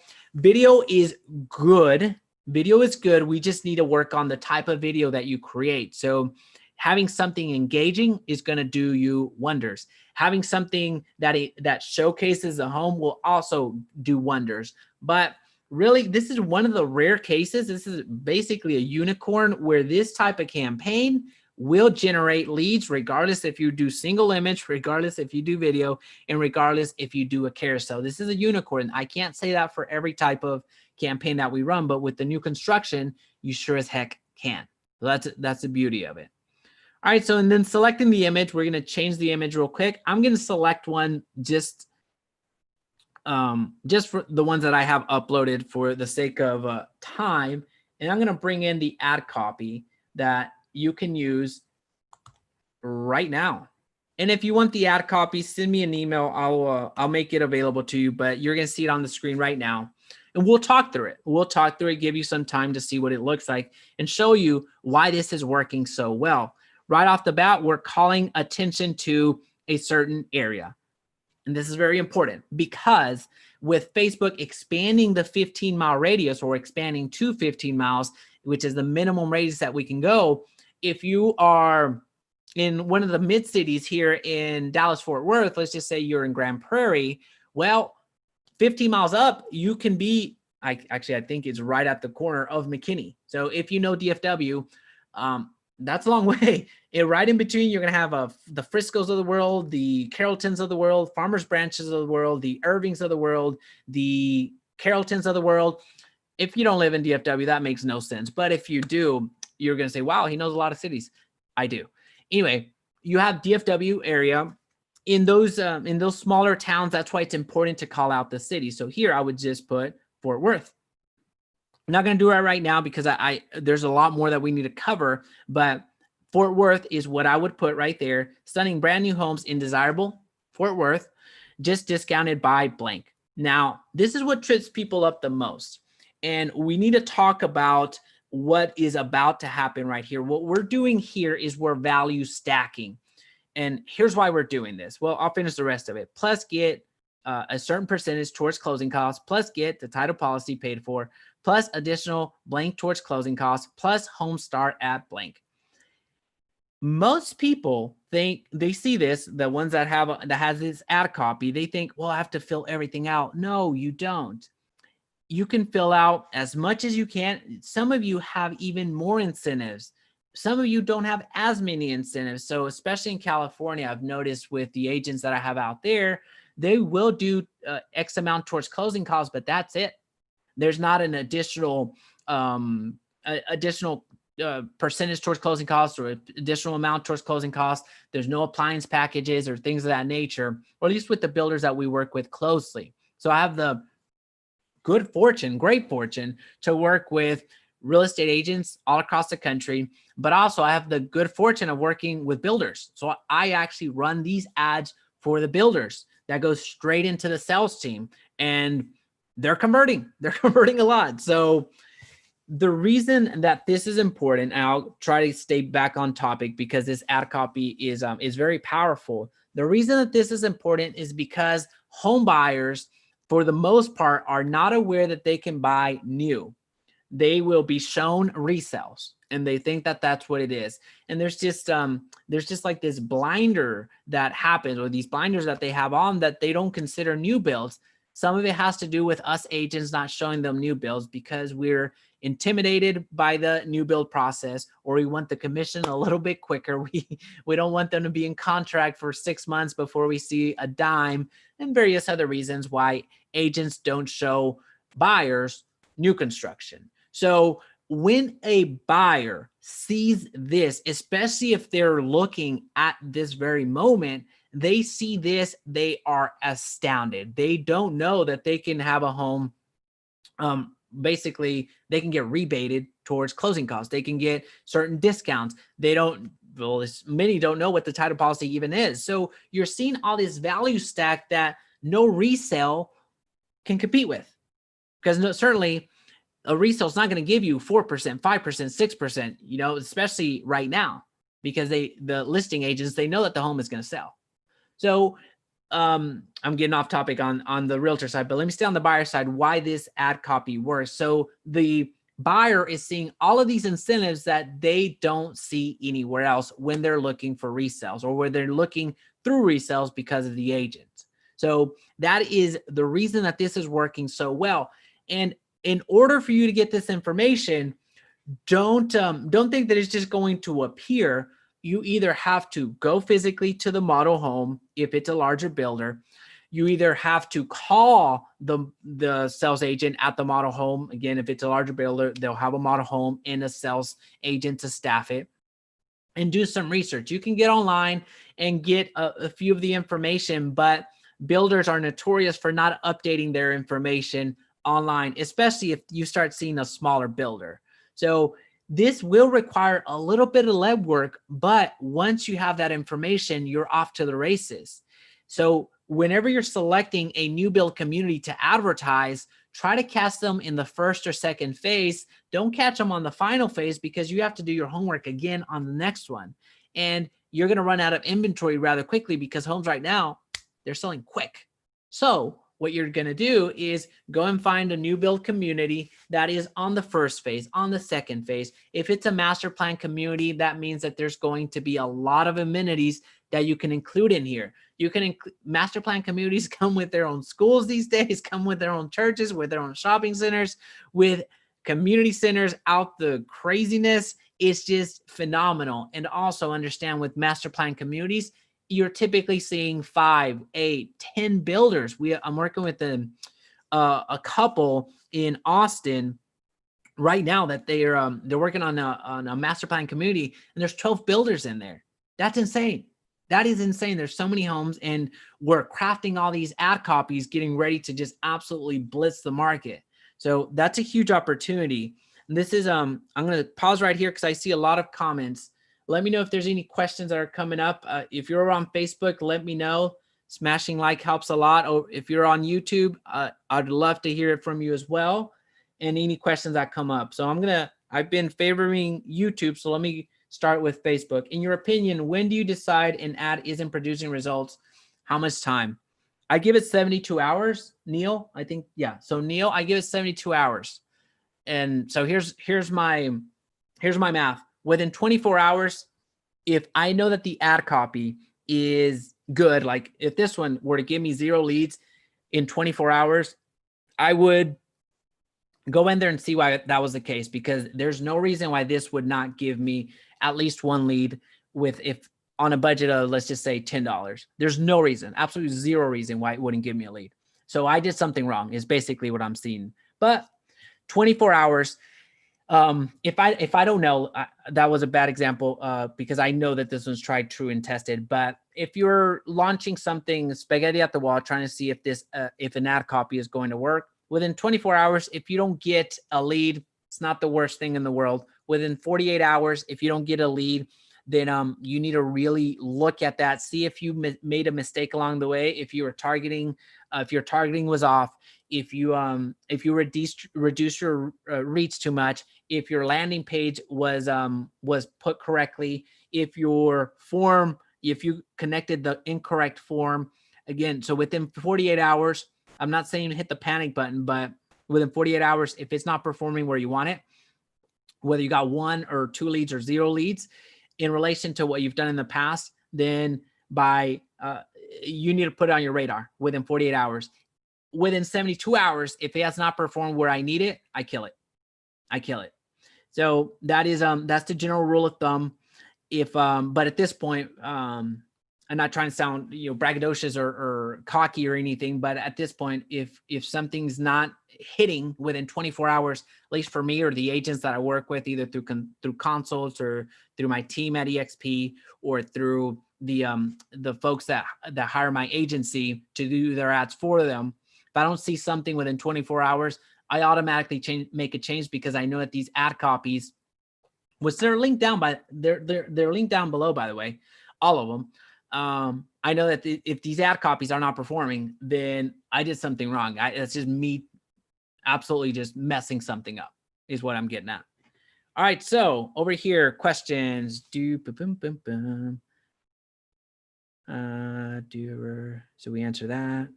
is good. Video is good. We just need to work on the type of video that you create. So having something engaging is going to do you wonders. Having something that showcases the home will also do wonders. But really, this is one of the rare cases. This is basically a unicorn where this type of campaign will generate leads regardless if you do single image, regardless if you do video, and regardless if you do a carousel. This is a unicorn. I can't say that for every type of campaign that we run, but with the new construction, you sure as heck can. So that's the beauty of it. All right, so and then selecting the image, we're going to change the image real quick. I'm going to select one just for the ones that I have uploaded for the sake of time. And I'm going to bring in the ad copy that you can use right now. And if you want the ad copy, send me an email. I'll make it available to you, but you're going to see it on the screen right now. And we'll talk through it. We'll talk through it, give you some time to see what it looks like and show you why this is working so well. Right off the bat, we're calling attention to a certain area. And this is very important because with Facebook expanding the 15-mile radius or expanding to 15 miles, which is the minimum radius that we can go, if you are in one of the mid cities here in Dallas-Fort Worth, let's just say you're in Grand Prairie, well, 15 miles up, you can be, I think it's right at the corner of McKinney. So if you know DFW, that's a long way. Right in between, you're going to have the Friscos of the world, the Carrolltons of the world, Farmers Branches of the world, the Irvings of the world, the Carrolltons of the world. If you don't live in DFW, that makes no sense. But if you do, you're going to say, wow, he knows a lot of cities. I do. Anyway, you have DFW area. In those smaller towns, that's why it's important to call out the city. So here I would just put Fort Worth. I'm not going to do it right now because there's a lot more that we need to cover, but Fort Worth is what I would put right there. Stunning brand new homes in desirable Fort Worth, just discounted by blank. Now, this is what trips people up the most. And we need to talk about what is about to happen right here. What we're doing here is we're value stacking. And here's why we're doing this. Well, I'll finish the rest of it. Plus get a certain percentage towards closing costs, plus get the title policy paid for, plus additional blank towards closing costs, plus home start at blank. Most people think they see this, the ones that has this ad copy, they think, well, I have to fill everything out. No, you don't. You can fill out as much as you can. Some of you have even more incentives. Some of you don't have as many incentives. So especially in California, I've noticed with the agents that I have out there, they will do X amount towards closing costs, but that's it. There's not an additional percentage towards closing costs or additional amount towards closing costs. There's no appliance packages or things of that nature, or at least with the builders that we work with closely. So I have the great fortune to work with real estate agents all across the country, but also I have the good fortune of working with builders. So I actually run these ads for the builders that goes straight into the sales team, and they're converting a lot. So the reason that this is important, and I'll try to stay back on topic because this ad copy is very powerful. The reason that this is important is because home buyers, for the most part, are not aware that they can buy new. They will be shown resales and they think that that's what it is. And there's just like this blinder that happens, or these blinders that they have on that they don't consider new builds. Some of it has to do with us agents not showing them new builds because we're intimidated by the new build process, or we want the commission a little bit quicker. We don't want them to be in contract for 6 months before we see a dime, and various other reasons why agents don't show buyers new construction. So when a buyer sees this, especially if they're looking at this very moment, they see this, they are astounded. They don't know that they can have a home. Basically, they can get rebated towards closing costs. They can get certain discounts. They don't, well, many don't know what the title policy even is. So you're seeing all this value stack that no resale can compete with, because certainly a resale is not going to give you 4%, 5%, 6%, especially right now, because the listing agents, they know that the home is going to sell. So I'm getting off topic on the realtor side, but let me stay on the buyer side, why this ad copy works. So the buyer is seeing all of these incentives that they don't see anywhere else when they're looking for resales, or where they're looking through resales because of the agents. So that is the reason that this is working so well. And in order for you to get this information, don't think that it's just going to appear. You either have to go physically to the model home if it's a larger builder. You either have to call the sales agent at the model home. Again, if it's a larger builder, they'll have a model home and a sales agent to staff it, and do some research. You can get online and get a few of the information, but builders are notorious for not updating their information online, especially if you start seeing a smaller builder. So this will require a little bit of legwork, but once you have that information, you're off to the races. So whenever you're selecting a new build community to advertise, try to catch them in the first or second phase. Don't catch them on the final phase, because you have to do your homework again on the next one. And you're going to run out of inventory rather quickly, because homes right now, they're selling quick. So what you're going to do is go and find a new build community that is on the first phase, on the second phase. If it's a master plan community, that means that there's going to be a lot of amenities that you can include in here. You can master plan communities come with their own schools these days, come with their own churches, with their own shopping centers, with community centers out the craziness. It's just phenomenal. And also understand, with master plan communities, you're typically seeing 5, 8, 10 builders. I'm working with a couple in Austin right now that they're working on a master plan community, and there's 12 builders in there. That's insane. That is insane. There's so many homes, and we're crafting all these ad copies, getting ready to just absolutely blitz the market. So that's a huge opportunity. And this is I'm going to pause right here because I see a lot of comments. Let me know if there's any questions that are coming up. If you're on Facebook, let me know. Smashing like helps a lot. Or if you're on YouTube, I'd love to hear it from you as well. And any questions that come up. So I've been favoring YouTube. So let me start with Facebook. In your opinion, when do you decide an ad isn't producing results? How much time? I give it 72 hours. Neil, I think, yeah. So Neil, I give it 72 hours. And so here's my math. Within 24 hours, if I know that the ad copy is good, like if this one were to give me 0 leads in 24 hours, I would go in there and see why that was the case, because there's no reason why this would not give me at least 1 lead if on a budget of, let's just say $10. There's no reason, absolutely 0 reason why it wouldn't give me a lead. So I did something wrong is basically what I'm seeing. But 24 hours, if I don't know, that was a bad example because I know that this was tried, true, and tested. But if you're launching something spaghetti at the wall, trying to see if an ad copy is going to work, within 24 hours, if you don't get a lead, it's not the worst thing in the world. Within 48 hours, if you don't get a lead, then you need to really look at that, see if you made a mistake along the way, if you were targeting, if your targeting was off, if you reduce your reach too much, if your landing page was put correctly, if your form, if you connected the incorrect form. Again, so within 48 hours, I'm not saying hit the panic button, but within 48 hours, if it's not performing where you want it, whether you got 1 or 2 leads or 0 leads in relation to what you've done in the past, then you need to put it on your radar within 48 hours. Within 72 hours, if it has not performed where I need it, I kill it. So that is that's the general rule of thumb. But at this point, I'm not trying to sound braggadocious or cocky or anything, but at this point, if something's not hitting within 24 hours, at least for me or the agents that I work with, either through consults or through my team at EXP or through the folks that hire my agency to do their ads for them. If I don't see something within 24 hours, I automatically make a change, because I know that these ad copies, which they're linked down by, they're linked down below, by the way, all of them. I know that if these ad copies are not performing, then I did something wrong. It's just me absolutely just messing something up is what I'm getting at. All right. So over here, questions. So we answer that.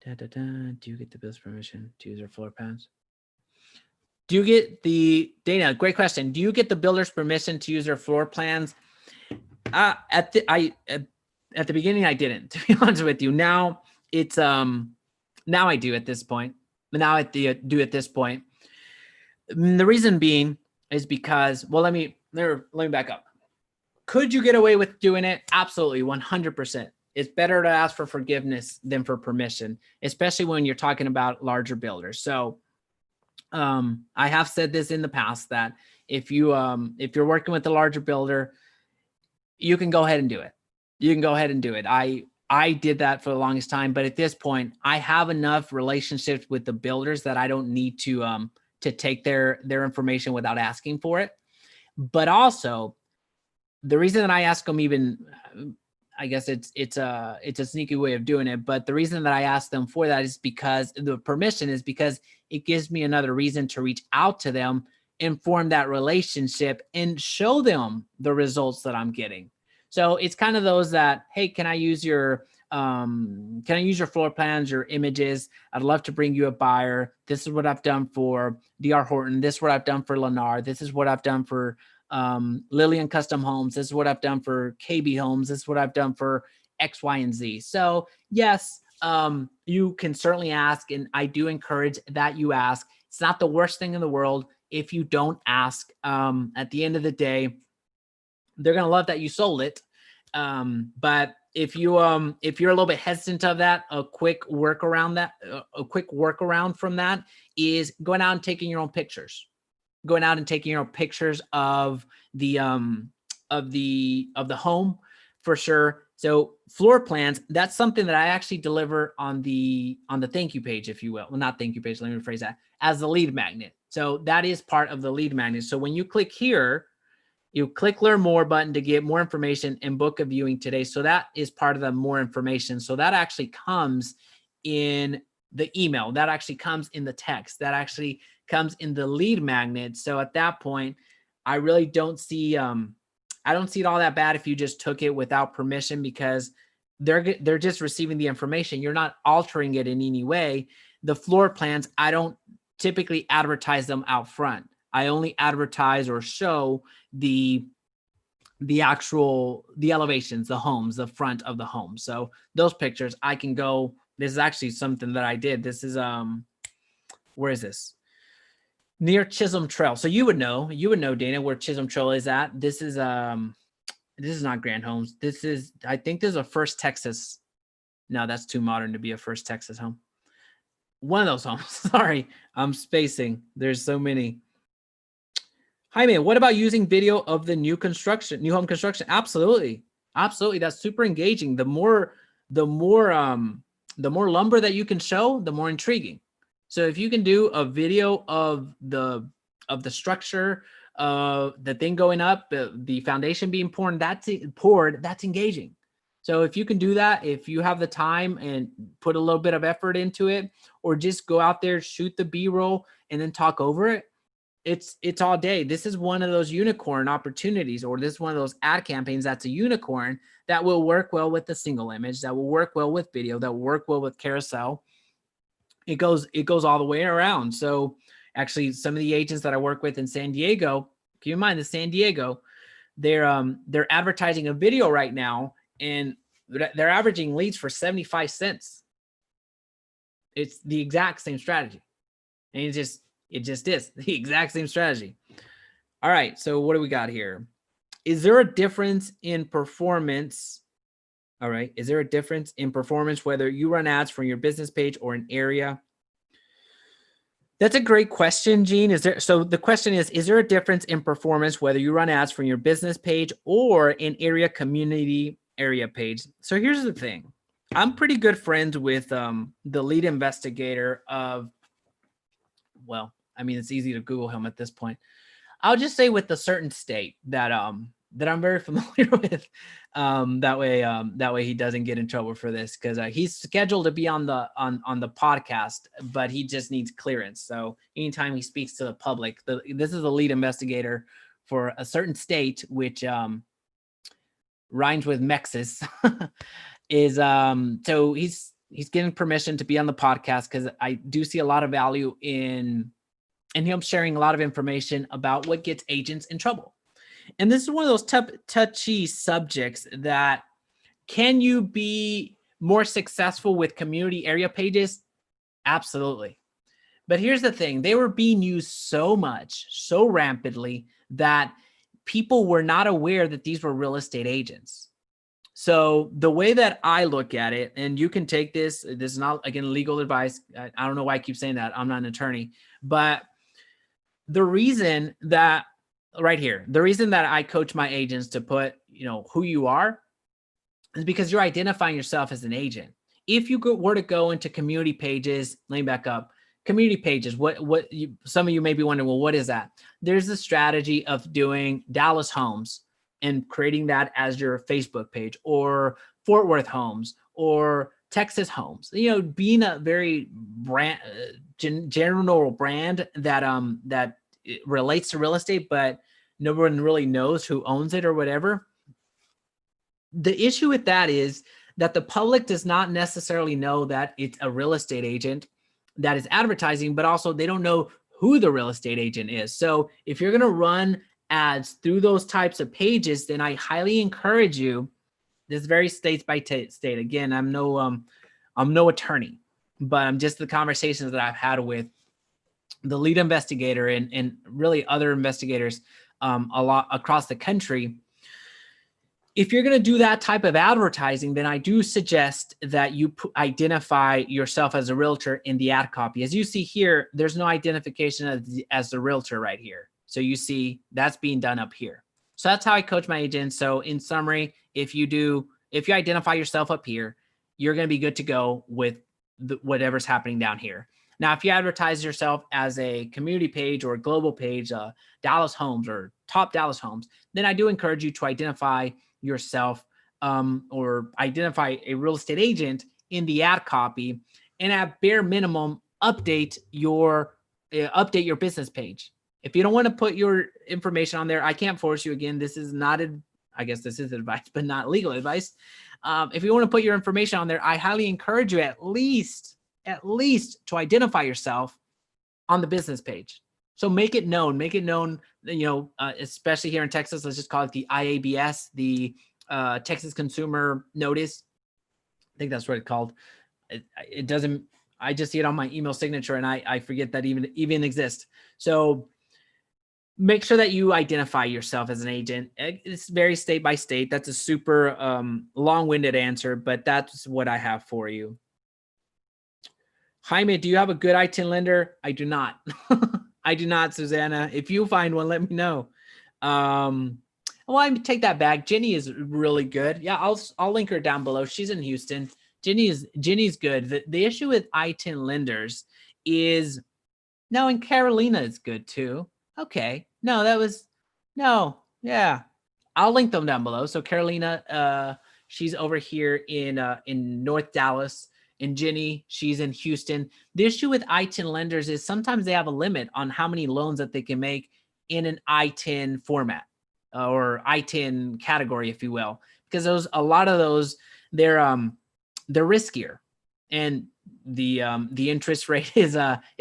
Do you get the builder's permission to use their floor plans? Do you get Dana, great question. Do you get the builder's permission to use their floor plans? At the beginning, I didn't, to be honest with you. Now it's, now I do at this point. Now I do at this point. The reason being is because, well, let me back up. Could you get away with doing it? Absolutely, 100%. It's better to ask for forgiveness than for permission, especially when you're talking about larger builders. So I have said this in the past that if you're working with a larger builder, you can go ahead and do it. You can go ahead and do it. I did that for the longest time, but at this point, I have enough relationships with the builders that I don't need to take their information without asking for it. But also, the reason that I ask them, even, I guess it's a sneaky way of doing it, but the reason that I ask them for that is because the permission is because it gives me another reason to reach out to them and form that relationship and show them the results that I'm getting. So it's kind of those that, hey, can I use your floor plans, your images? I'd love to bring you a buyer. This is what I've done for DR Horton. This is what I've done for Lennar. This is what I've done for Lillian Custom Homes. This is what I've done for KB Homes. This is what I've done for X, Y, and Z. So yes, you can certainly ask, and I do encourage that you ask. It's not the worst thing in the world if you don't ask. At the end of the day, they're gonna love that you sold it. But if you're a little bit hesitant of that, a quick workaround from that is going out and taking your own pictures. Going out and taking your own pictures of the home for sure. So floor plans, that's something that I actually deliver on the thank you page, if you will. Well, not thank you page, let me rephrase that, as the lead magnet. So that is part of the lead magnet. So when you click here, you click learn more button to get more information and book a viewing today. So that is part of the more information. So that actually comes in the email. That actually comes in the text. That actually comes in the lead magnet. So at that point, I really don't see, I don't see it all that bad if you just took it without permission, because they're just receiving the information. You're not altering it in any way. The floor plans, I don't typically advertise them out front. I only advertise or show the elevations, the homes, the front of the home. So those pictures I can go, this is actually something that I did. This is, where is this? Near Chisholm Trail. So you would know, Dana, where Chisholm Trail is at. This is not Grand Homes. This is, I think there's a First Texas. No, that's too modern to be a First Texas home. One of those homes. Sorry, I'm spacing. There's so many. Jaime, what about using video of the new home construction? Absolutely. Absolutely. That's super engaging. The more lumber that you can show, the more intriguing. So if you can do a video of the structure, the thing going up, the foundation being poured, that's engaging. So if you can do that, if you have the time and put a little bit of effort into it, or just go out there, shoot the B-roll and then talk over it, it's all day. This is one of those unicorn opportunities, or this is one of those ad campaigns that's a unicorn that will work well with the single image, that will work well with video, that will work well with carousel. It goes all the way around. So actually, some of the agents that I work with in San Diego, keep in mind the San Diego, they're advertising a video right now, and they're averaging leads for 75 cents. It's the exact same strategy. And it just is the exact same strategy. All right. So what do we got here? Is there a difference in performance? All right. Is there a difference in performance whether you run ads from your business page or an area? That's a great question, Gene. So the question is there a difference in performance whether you run ads from your business page or an area community area page? So here's the thing. I'm pretty good friends with the lead investigator of, well, I mean, it's easy to Google him at this point. I'll just say with a certain state that I'm very familiar with. That way he doesn't get in trouble for this, because he's scheduled to be on the podcast, but he just needs clearance. So anytime he speaks to the public, this is the lead investigator for a certain state, which rhymes with Mexis, is so he's getting permission to be on the podcast, because I do see a lot of value in him sharing a lot of information about what gets agents in trouble. And this is one of those touchy subjects that, can you be more successful with community area pages? Absolutely. But here's the thing. They were being used so much, so rampantly, that people were not aware that these were real estate agents. So the way that I look at it, and you can take this is not, again, legal advice. I don't know why I keep saying that. I'm not an attorney, but the reason that right here, the reason that I coach my agents to put, who you are, is because you're identifying yourself as an agent. If you were to go into community pages, let me back up. Community pages, some of you may be wondering, well, what is that? There's the strategy of doing Dallas homes and creating that as your Facebook page, or Fort Worth homes, or Texas homes. Being a very general brand that it relates to real estate, but no one really knows who owns it or whatever. The issue with that is that the public does not necessarily know that it's a real estate agent that is advertising, but also they don't know who the real estate agent is. So if you're going to run ads through those types of pages, then I highly encourage you. This varies state by state. Again, I'm no attorney, but I'm just the conversations that I've had with the lead investigator and really other investigators a lot across the country. If you're going to do that type of advertising, then I do suggest that you identify yourself as a realtor in the ad copy. As you see here, there's no identification as the realtor right here. So you see that's being done up here. So that's how I coach my agents. So in summary, if you identify yourself up here, you're going to be good to go with whatever's happening down here. Now, if you advertise yourself as a community page or a global page, Dallas homes or top Dallas homes, then I do encourage you to identify yourself or identify a real estate agent in the ad copy, and at bare minimum, update your business page. If you don't want to put your information on there, I can't force you. Again, this is not, I guess this is advice, but not legal advice. If you want to put your information on there, I highly encourage you at least to identify yourself on the business page. So make it known, especially here in Texas, let's just call it the IABS, the Texas Consumer Notice. I think that's what it's called. It doesn't, I just see it on my email signature and I forget that even exists. So make sure that you identify yourself as an agent. It's very state by state. That's a super long-winded answer, but that's what I have for you. Jaime, do you have a good I-10 lender? I do not. I do not, Susanna. If you find one, let me know. Well, I take that back. Jenny is really good. Yeah, I'll link her down below. She's in Houston. Jenny's good. The issue with I-10 lenders is, no, and Carolina is good too. Okay. Yeah. I'll link them down below. So Carolina, she's over here in North Dallas. And Jenny, she's in Houston. The issue with I-10 lenders is sometimes they have a limit on how many loans that they can make in an I-10 format or I-10 category, if you will, because a lot of those, they're riskier, and the interest rate is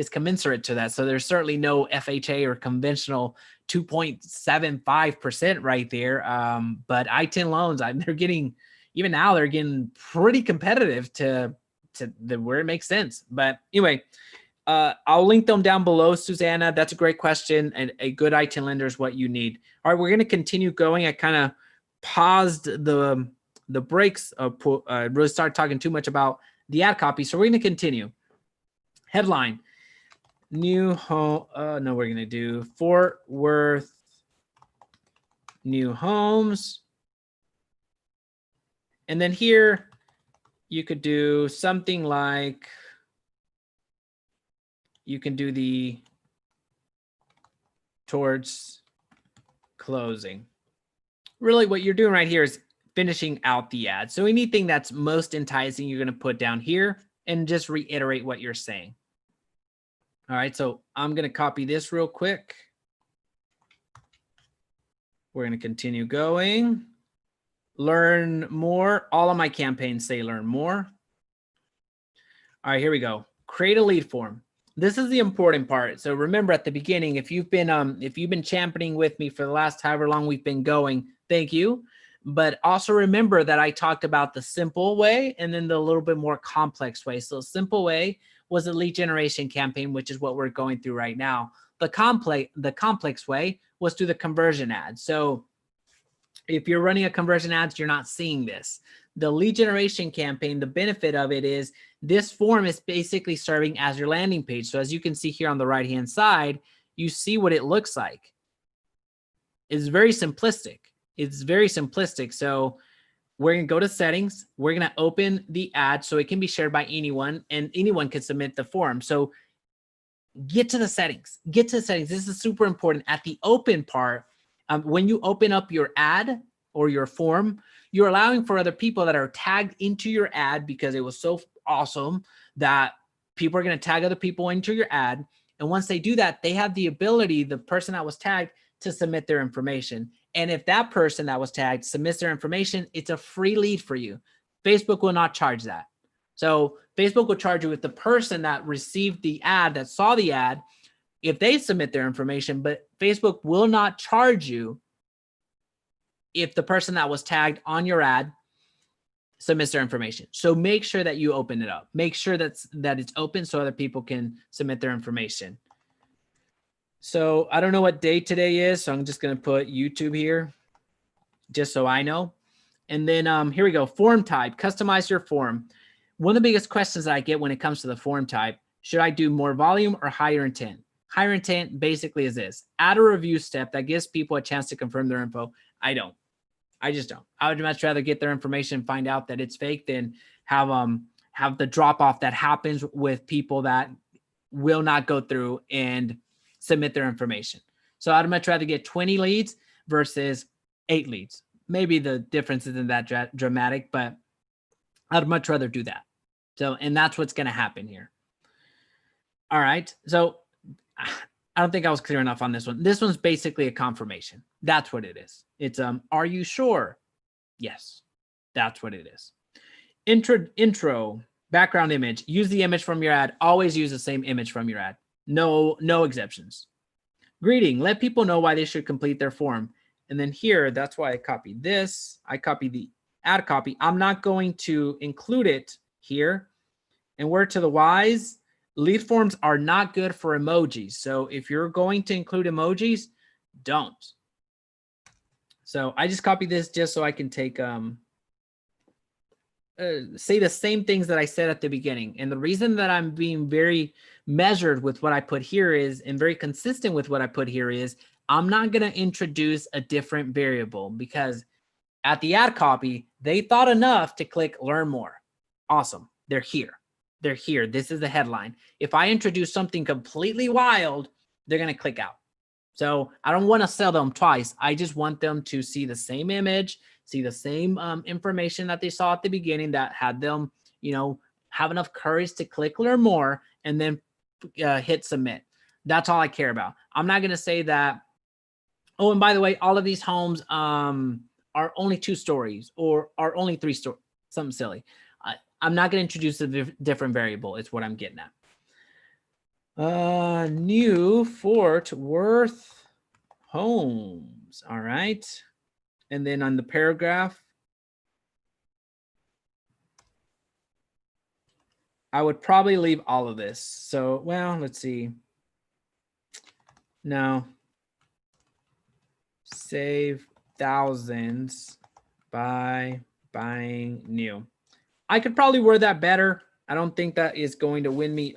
commensurate to that. So there's certainly no FHA or conventional 2.75% right there. But I-10 loans, they're getting pretty competitive to where it makes sense. But anyway, I'll link them down below, Susanna. That's a great question, and a good I-10 lender is what you need. All right, we're going to continue going. I kind of paused the breaks. Really started talking too much about the ad copy, so we're going to continue. Headline: new home. No, we're going to do Fort Worth new homes. And then here you could do something like, you can do the towards closing. Really what you're doing right here is finishing out the ad. So anything that's most enticing, you're going to put down here and just reiterate what you're saying. All right, so I'm going to copy this real quick. We're going to continue going. Learn more. All of my campaigns say learn more. All right, here we go. Create a lead form. This is the important part. So remember at the beginning, if you've been championing with me for the last however long we've been going, thank you. But also remember that I talked about the simple way and then the little bit more complex way. So simple way was a lead generation campaign, which is what we're going through right now. The complex way was through the conversion ad. So if you're running a conversion ads, you're not seeing this. The lead generation campaign, the benefit of it is this form is basically serving as your landing page. So as you can see here on the right-hand side, you see what it looks like. It's very simplistic. It's very simplistic. So we're going to go to settings. We're going to open the ad so it can be shared by anyone and anyone can submit the form. So get to the settings. Get to the settings. This is super important. At the open part, when you open up your ad or your form, you're allowing for other people that are tagged into your ad because it was so awesome that people are going to tag other people into your ad. And once they do that, they have the ability, the person that was tagged, to submit their information. And if that person that was tagged submits their information, it's a free lead for you. Facebook will not charge that. So Facebook will charge you with the person that received the ad, that saw the ad, if they submit their information, but Facebook will not charge you if the person that was tagged on your ad submits their information. So make sure that you open it up. Make sure that it's open so other people can submit their information. So I don't know what day today is, so I'm just going to put YouTube here just so I know. And then here we go. Form type, customize your form. One of the biggest questions that I get when it comes to the form type, should I do more volume or higher intent? Higher intent basically is this: add a review step that gives people a chance to confirm their info. I just don't. I would much rather get their information and find out that it's fake than have the drop off that happens with people that will not go through and submit their information. So I'd much rather get 20 leads versus 8 leads. Maybe the difference isn't that dramatic, but I'd much rather do that. So, and that's what's going to happen here. All right. So I don't think I was clear enough on this one. This one's basically a confirmation. That's what it is. It's, are you sure? Yes, that's what it is. Intro, background image, use the image from your ad. Always use the same image from your ad. No exceptions. Greeting, let people know why they should complete their form. And then here, that's why I copied this. I copied the ad copy. I'm not going to include it here. And word to the wise, lead forms are not good for emojis. So if you're going to include emojis, don't. So I just copied this just so I can take, say the same things that I said at the beginning. And the reason that I'm being very measured with what I put here is, and very consistent with what I put here is, I'm not going to introduce a different variable because at the ad copy, they thought enough to click learn more. Awesome. They're here. They're here. This is the headline. If I introduce something completely wild, they're going to click out. So I don't want to sell them twice. I just want them to see the same image, see the same information that they saw at the beginning that had them, have enough courage to click learn more and then hit submit. That's all I care about. I'm not going to say that, oh, and by the way, all of these homes are only 2 stories or are only 3 stories, something silly. I'm not going to introduce a different variable. It's what I'm getting at. New Fort Worth homes. All right. And then on the paragraph, I would probably leave all of this. So, well, let's see. No. Save thousands by buying new. I could probably word that better. I don't think that is going to win me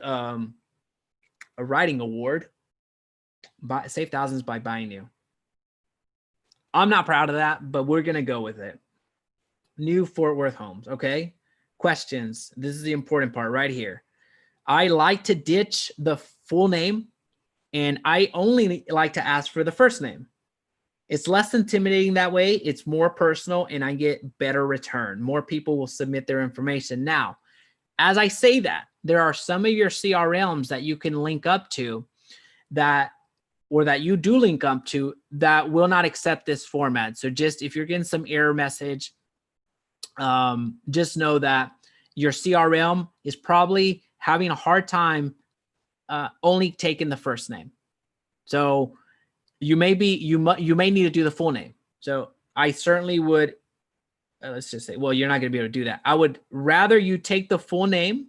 a writing award. Save thousands by buying new. I'm not proud of that, but we're going to go with it. New Fort Worth homes. Okay. Questions. This is the important part right here. I like to ditch the full name, and I only like to ask for the first name. It's less intimidating that way. It's more personal, and I get better return. More people will submit their information. Now, as I say that, there are some of your CRMs that you can link up to that you do link up to that will not accept this format. So just if you're getting some error message, just know that your CRM is probably having a hard time only taking the first name. So you may need to do the full name. So I certainly would, let's just say, well, you're not going to be able to do that. I would rather you take the full name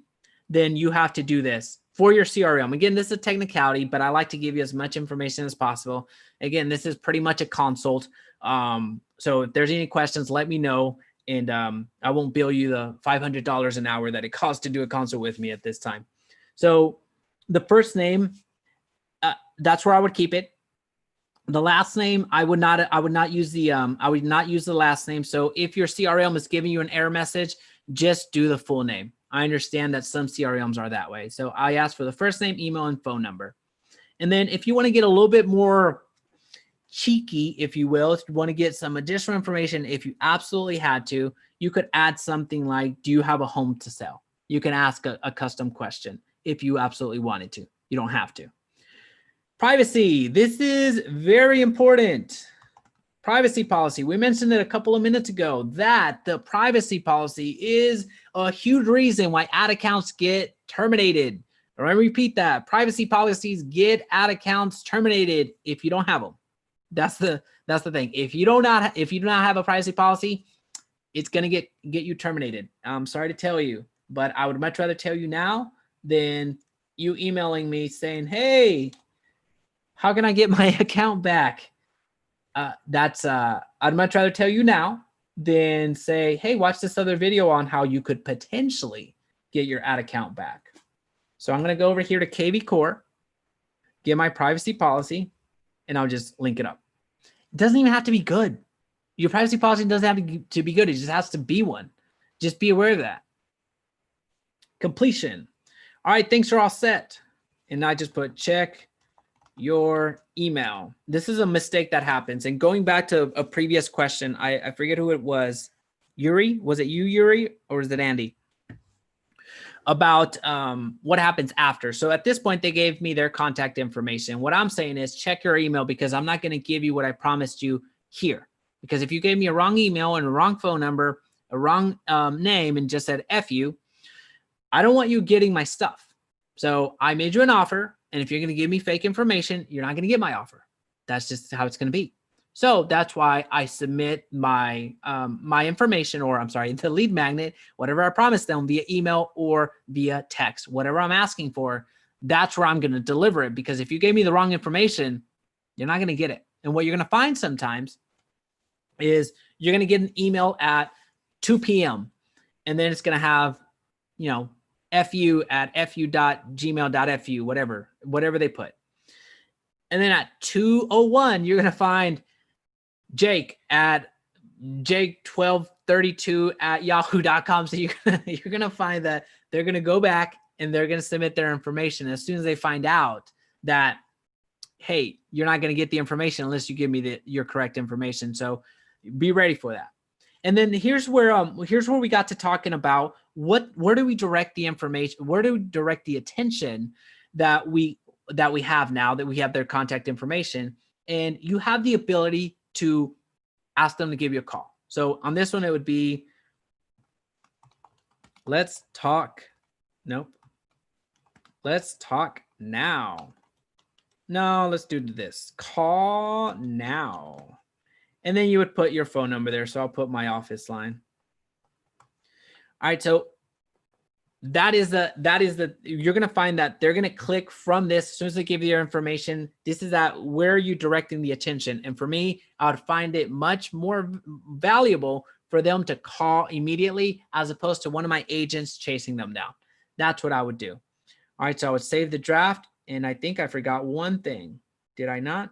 than you have to do this for your CRM. Again, this is a technicality, but I like to give you as much information as possible. Again, this is pretty much a consult. So if there's any questions, let me know. And I won't bill you the $500 an hour that it costs to do a consult with me at this time. So the first name, that's where I would keep it. The last name, I would not use the last name. So if your CRM is giving you an error message, just do the full name. I understand that some CRMs are that way. So I ask for the first name, email, and phone number. And then if you want to get a little bit more cheeky, if you will, if you want to get some additional information, if you absolutely had to, you could add something like, do you have a home to sell? You can ask a custom question if you absolutely wanted to. You don't have to. Privacy. This is very important. Privacy policy. We mentioned it a couple of minutes ago that the privacy policy is a huge reason why ad accounts get terminated. Let me repeat that. Privacy policies get ad accounts terminated if you don't have them. That's the thing. If you do not have a privacy policy, it's going to get you terminated. I'm sorry to tell you, but I would much rather tell you now than you emailing me saying, "Hey, how can I get my account back?" I'd much rather tell you now than say, "Hey, watch this other video on how you could potentially get your ad account back." So I'm going to go over here to KV Core, get my privacy policy, and I'll just link it up. It doesn't even have to be good. Your privacy policy doesn't have to be good. It just has to be one. Just be aware of that. Completion. All right, things are all set. And I just put check your email. This is a mistake that happens. And going back to a previous question, I forget who it was. Yuri? Was it you, Yuri? Or was it Andy? About what happens after. So at this point, they gave me their contact information. What I'm saying is check your email, because I'm not going to give you what I promised you here. Because if you gave me a wrong email and a wrong phone number, a wrong name, and just said F you, I don't want you getting my stuff. So I made you an offer. And if you're going to give me fake information, you're not going to get my offer. That's just how it's going to be. So that's why I submit my my information, or I'm sorry, the lead magnet, whatever I promised them, via email or via text, whatever I'm asking for, that's where I'm going to deliver it. Because if you gave me the wrong information, you're not going to get it. And what you're going to find sometimes is you're going to get an email at 2 p.m. and then it's going to have, fu at fu.gmail.fu, whatever they put. And then at 2:01, you're going to find Jake at jake1232@yahoo.com. So you're going to find that they're going to go back and they're going to submit their information. As soon as they find out that, hey, you're not going to get the information unless you give me your correct information. So be ready for that. And then here's where we got to talking about where do we direct the information? Where do we direct the attention that we have now that we have their contact information? And you have the ability to ask them to give you a call. So on this one, it would be, let's talk. Nope. Let's talk now. No, let's do this. Call now. And then you would put your phone number there. So I'll put my office line. All right. So that is you're going to find that they're going to click from this as soon as they give you their information. This is where you're directing the attention. And for me, I would find it much more valuable for them to call immediately as opposed to one of my agents chasing them down. That's what I would do. All right. So I would save the draft, And I think I forgot one thing. Did I not?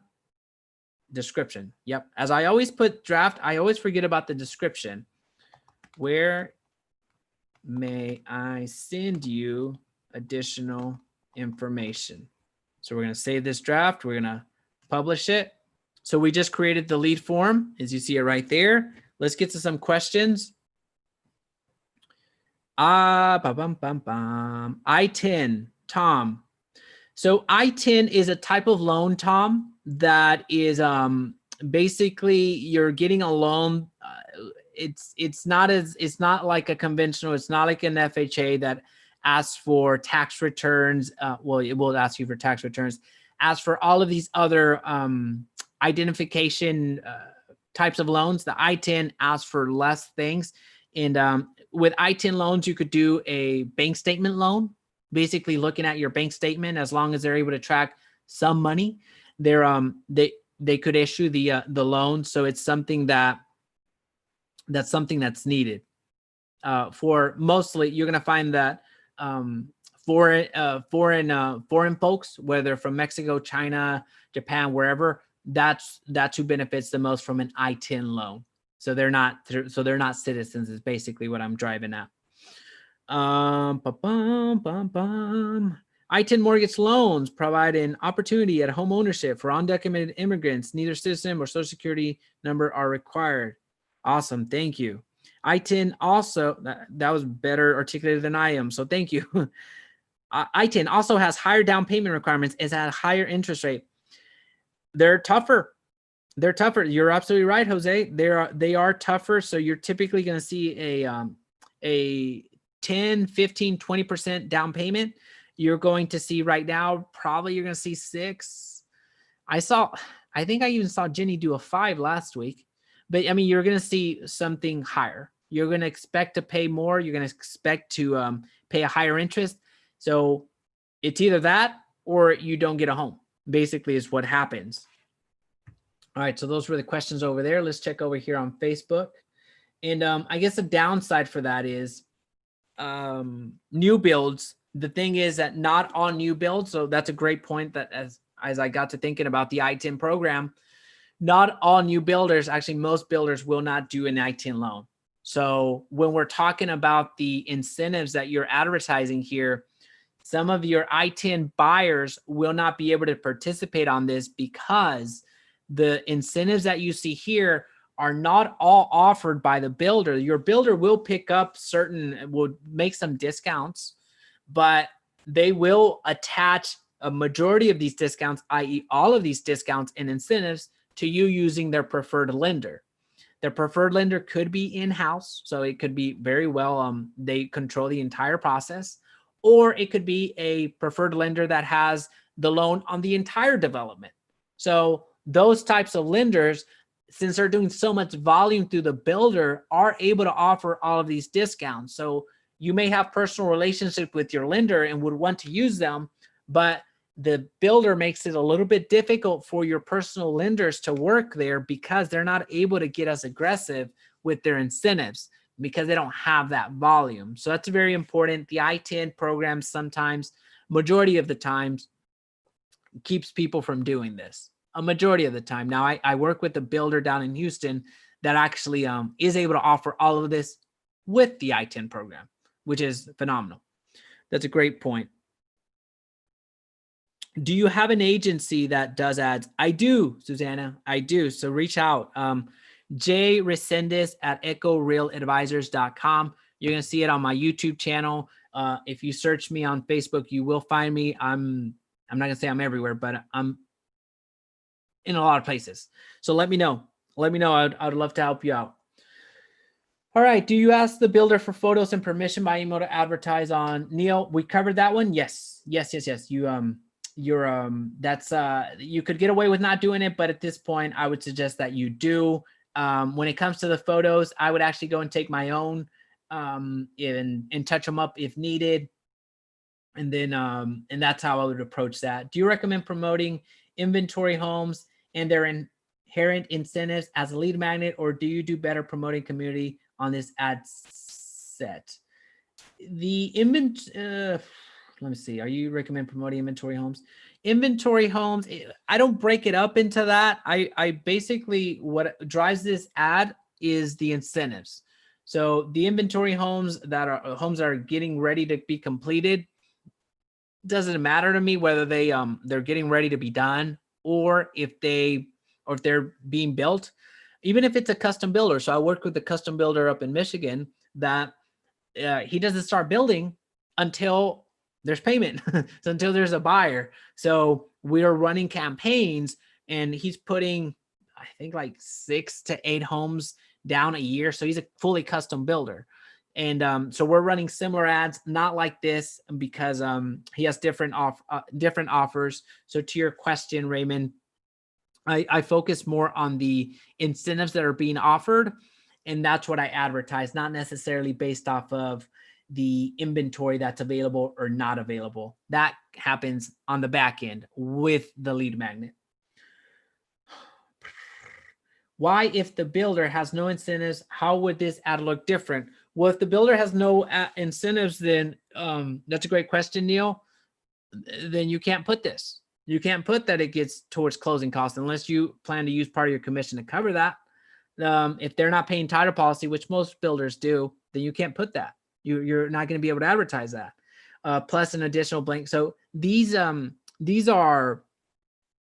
Description. Yep. As I always put draft, I always forget about the description. Where may I send you additional information? So we're going to save this draft. We're going to publish it. So we just created the lead form, as you see it right there. Let's get to some questions. I-10, Tom. So I-10 is a type of loan, Tom, that is basically you're getting a loan. It's not like a conventional. It's not like an FHA that asks for tax returns. Well, it will ask you for tax returns. As for all of these other identification types of loans, the I-10 asks for less things. And with I-10 loans, you could do a bank statement loan, basically looking at your bank statement. As long as they're able to track some money, they could issue the loan. So it's something that's needed. For mostly, you're going to find that foreign folks, whether from Mexico, China, Japan, wherever, that's who benefits the most from an I-10 loan. So they're not citizens is basically what I'm driving at. I-10 mortgage loans provide an opportunity at home ownership for undocumented immigrants. Neither citizen or social security number are required. Awesome. Thank you. I-10 also, that was better articulated than I am. So thank you. I-10 also has higher down payment requirements. It's at a higher interest rate. They're tougher. You're absolutely right, Jose. They are tougher. So you're typically going to see a 10, 15, 20% down payment. You're going to see right now, probably you're going to see 6. I think I even saw Jenny do a 5 last week. But I mean, you're going to see something higher. You're going to expect to pay more. You're going to expect to pay a higher interest. So it's either that or you don't get a home, basically is what happens. All right, so those were the questions over there. Let's check over here on Facebook. And I guess the downside for that is new builds. The thing is that not all new builds. So that's a great point that as I got to thinking about the I-10 program, not all new builders, actually most builders will not do an I-10 loan. So when we're talking about the incentives that you're advertising here, some of your I-10 buyers will not be able to participate on this because the incentives that you see here are not all offered by the builder. Your builder will pick up will make some discounts, but they will attach a majority of these discounts, i.e. all of these discounts and incentives, to you using their preferred lender. Their preferred lender could be in-house, so it could be very well, they control the entire process, or it could be a preferred lender that has the loan on the entire development. So those types of lenders, since they're doing so much volume through the builder, are able to offer all of these discounts. So you may have personal relationship with your lender and would want to use them, but the builder makes it a little bit difficult for your personal lenders to work there because they're not able to get as aggressive with their incentives because they don't have that volume. So that's very important. The I-10 program sometimes, majority of the times, keeps people from doing this. A majority of the time. Now, I work with a builder down in Houston that actually is able to offer all of this with the I-10 program, which is phenomenal. That's a great point. Do you have an agency that does ads? I do, Susanna. I do. So reach out. Jay Resendiz at echorealadvisors.com. You're going to see it on my YouTube channel. If you search me on Facebook, you will find me. I'm not going to say I'm everywhere, but I'm in a lot of places. So let me know. Let me know. I'd love to help you out. All right. Do you ask the builder for photos and permission by email to advertise on Neil? We covered that one. Yes. You could get away with not doing it, but at this point, I would suggest that you do. When it comes to the photos, I would actually go and take my own and touch them up if needed. And then and that's how I would approach that. Do you recommend promoting inventory homes and their inherent incentives as a lead magnet, or do you do better promoting community on this ad set? The let me see. Are you recommend promoting inventory homes? Inventory homes, I don't break it up into that. I basically, what drives this ad is the incentives. So the inventory homes that are getting ready to be completed, doesn't matter to me whether they're getting ready to be done or if they're being built, even if it's a custom builder. So I work with a custom builder up in Michigan that he doesn't start building until there's payment, so until there's a buyer. So we are running campaigns and he's putting, I think, like 6 to 8 homes down a year. So he's a fully custom builder. And so we're running similar ads, not like this, because he has different offers. So to your question, Raymond, I focus more on the incentives that are being offered, and that's what I advertise, not necessarily based off of the inventory that's available or not available. That happens on the back end with the lead magnet. Why, if the builder has no incentives, how would this ad look different? Well, if the builder has no incentives, then that's a great question, Neil. Then you can't put this. You can't put that it gets towards closing costs unless you plan to use part of your commission to cover that. If they're not paying title policy, which most builders do, then you can't put that. You're not going to be able to advertise that. Plus an additional blank. So these are,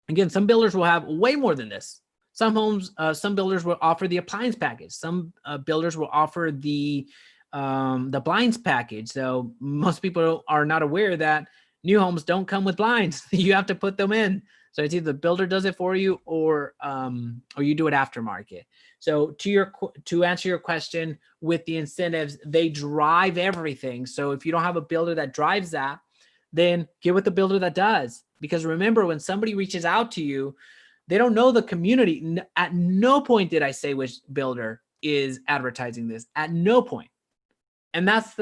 again, some builders will have way more than this. Some builders will offer the appliance package. Some builders will offer the blinds package. So most people are not aware that new homes don't come with blinds. You have to put them in. So it's either the builder does it for you or you do it aftermarket. So to answer your question, with the incentives, they drive everything. So if you don't have a builder that drives that, then get with the builder that does. Because remember, when somebody reaches out to you, they don't know the community. At no point did I say which builder is advertising this. At no point. And that's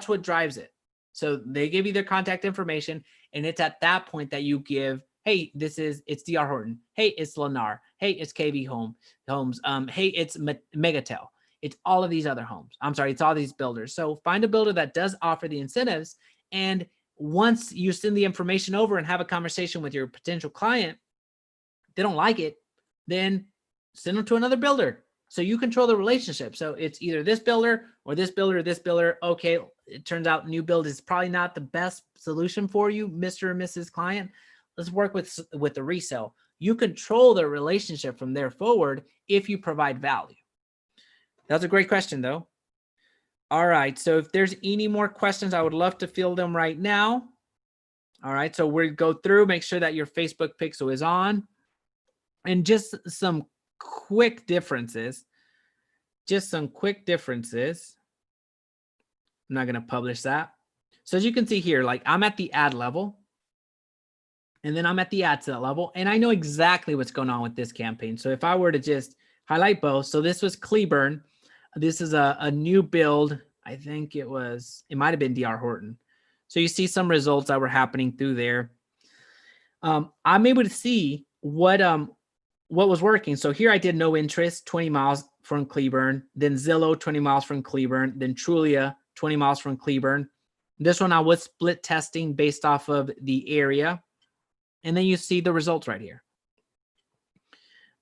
what drives it. So they give you their contact information, and it's at that point that you give, hey, it's DR Horton. Hey, it's Lennar. Hey, it's KV Homes. Hey, it's Megatel. It's all of these other homes. I'm sorry, it's all these builders. So find a builder that does offer the incentives. And once you send the information over and have a conversation with your potential client, they don't like it, then send them to another builder. So you control the relationship. So it's either this builder or this builder or this builder. Okay, it turns out new build is probably not the best solution for you, Mr. or Mrs. Client. Let's work with the resale. You control the relationship from there forward if you provide value. That's a great question, though. All right, so if there's any more questions, I would love to field them right now. All right, so we'll go through, make sure that your Facebook pixel is on. And just some quick differences. I'm not going to publish that. So as you can see here, like I'm at the ad level, and then I'm at the ad set level, and I know exactly what's going on with this campaign. So if I were to just highlight both, so this was Cleburne. This is a new build. I think it might have been DR Horton. So you see some results that were happening through there. I'm able to see what was working. So here I did no interest, 20 miles from Cleburne, then Zillow, 20 miles from Cleburne, then Trulia, 20 miles from Cleburne. This one I was split testing based off of the area. And then you see the results right here.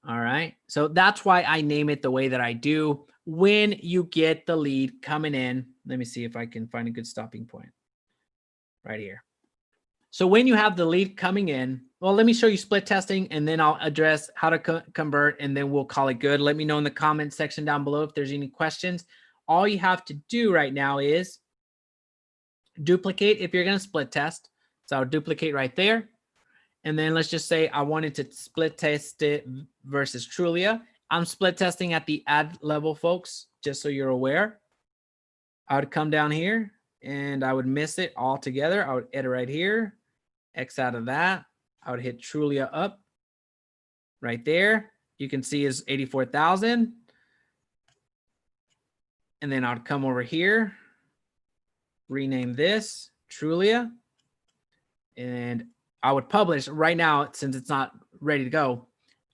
All right. So that's why I name it the way that I do. When you get the lead coming in, let me see if I can find a good stopping point right here. So when you have the lead coming in, well, let me show you split testing, and then I'll address how to convert, and then we'll call it good. Let me know in the comment section down below if there's any questions. All you have to do right now is duplicate if you're going to split test. So I'll duplicate right there. And then let's just say I wanted to split test it versus Trulia. I'm split testing at the ad level, folks, just so you're aware. I would come down here and I would miss it altogether. I would edit right here, X out of that. I would hit Trulia up right there. You can see is 84,000. And then I would come over here, rename this Trulia, and I would publish right now. Since it's not ready to go,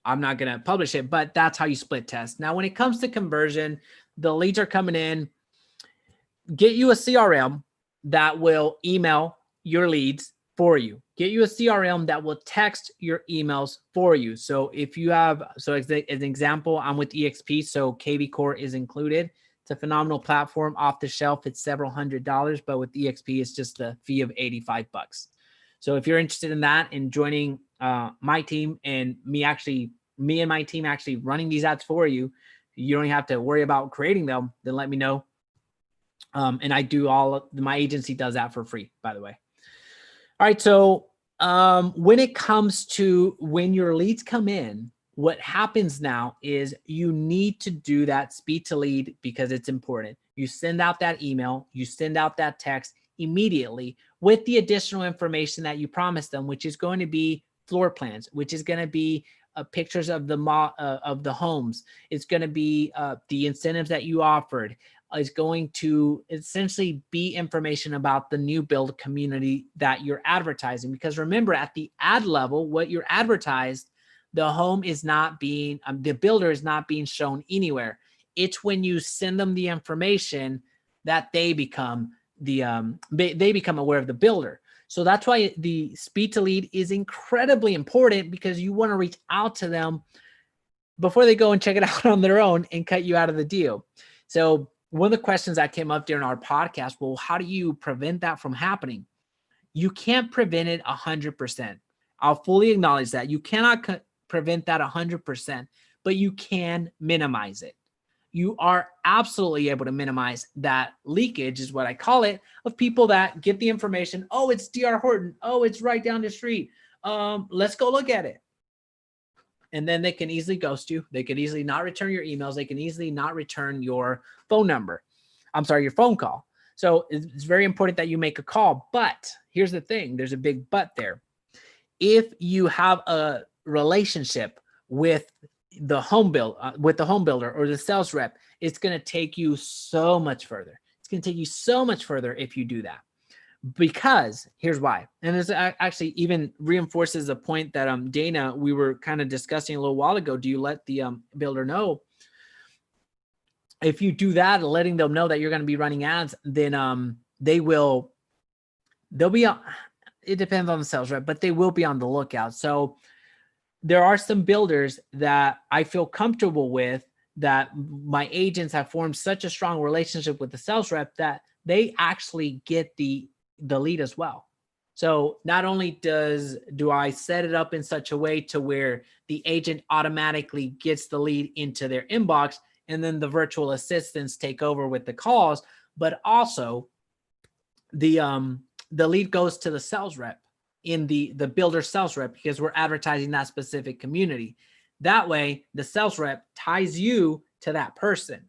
I'm not going to publish it, but that's how you split test. Now, when it comes to conversion, the leads are coming in. Get you a CRM that will email your leads for you. Get you a CRM that will text your emails for you. So if you have, so as an example, I'm with EXP, so KV Core is included. It's a phenomenal platform, off the shelf. It's several $100s, but with EXP, it's just a fee of $85. So if you're interested in that and joining my team and me and my team actually running these ads for you, you don't have to worry about creating them, then let me know. And I do my agency does that for free, by the way. All right. So when it comes to when your leads come in, what happens now is you need to do that speed to lead because it's important. You send out that email, you send out that text immediately with the additional information that you promised them, which is going to be floor plans, which is going to be pictures of the homes. It's going to be the incentives that you offered. Is going to essentially be information about the new build community that you're advertising. Because remember, at the ad level, what you're advertised, the home is not being, the builder is not being shown anywhere. It's when you send them the information that they become they become aware of the builder. So that's why the speed to lead is incredibly important, because you want to reach out to them before they go and check it out on their own and cut you out of the deal. So one of the questions that came up during our podcast, well, how do you prevent that from happening? You can't prevent it 100%. I'll fully acknowledge that. You cannot prevent that 100%, but you can minimize it. You are absolutely able to minimize that leakage, is what I call it, of people that get the information. Oh, it's DR Horton. Oh, it's right down the street. Let's go look at it. And then they can easily ghost you. They can easily not return your emails. They can easily not return your phone number. Your phone call. So it's very important that you make a call. But here's the thing. There's a big but there. If you have a relationship with the home builder or the sales rep, it's going to take you so much further. It's going to take you so much further if you do that. Because here's why. And this actually even reinforces the point that Dana, we were kind of discussing a little while ago. Do you let the builder know? If you do that, letting them know that you're going to be running ads, then they'll be it depends on the sales rep, but they will be on the lookout. So there are some builders that I feel comfortable with, that my agents have formed such a strong relationship with the sales rep that they actually get the lead as well. So not only do I set it up in such a way to where the agent automatically gets the lead into their inbox, and then the virtual assistants take over with the calls, but also the lead goes to the sales rep in the builder sales rep, because we're advertising that specific community. That way, the sales rep ties you to that person.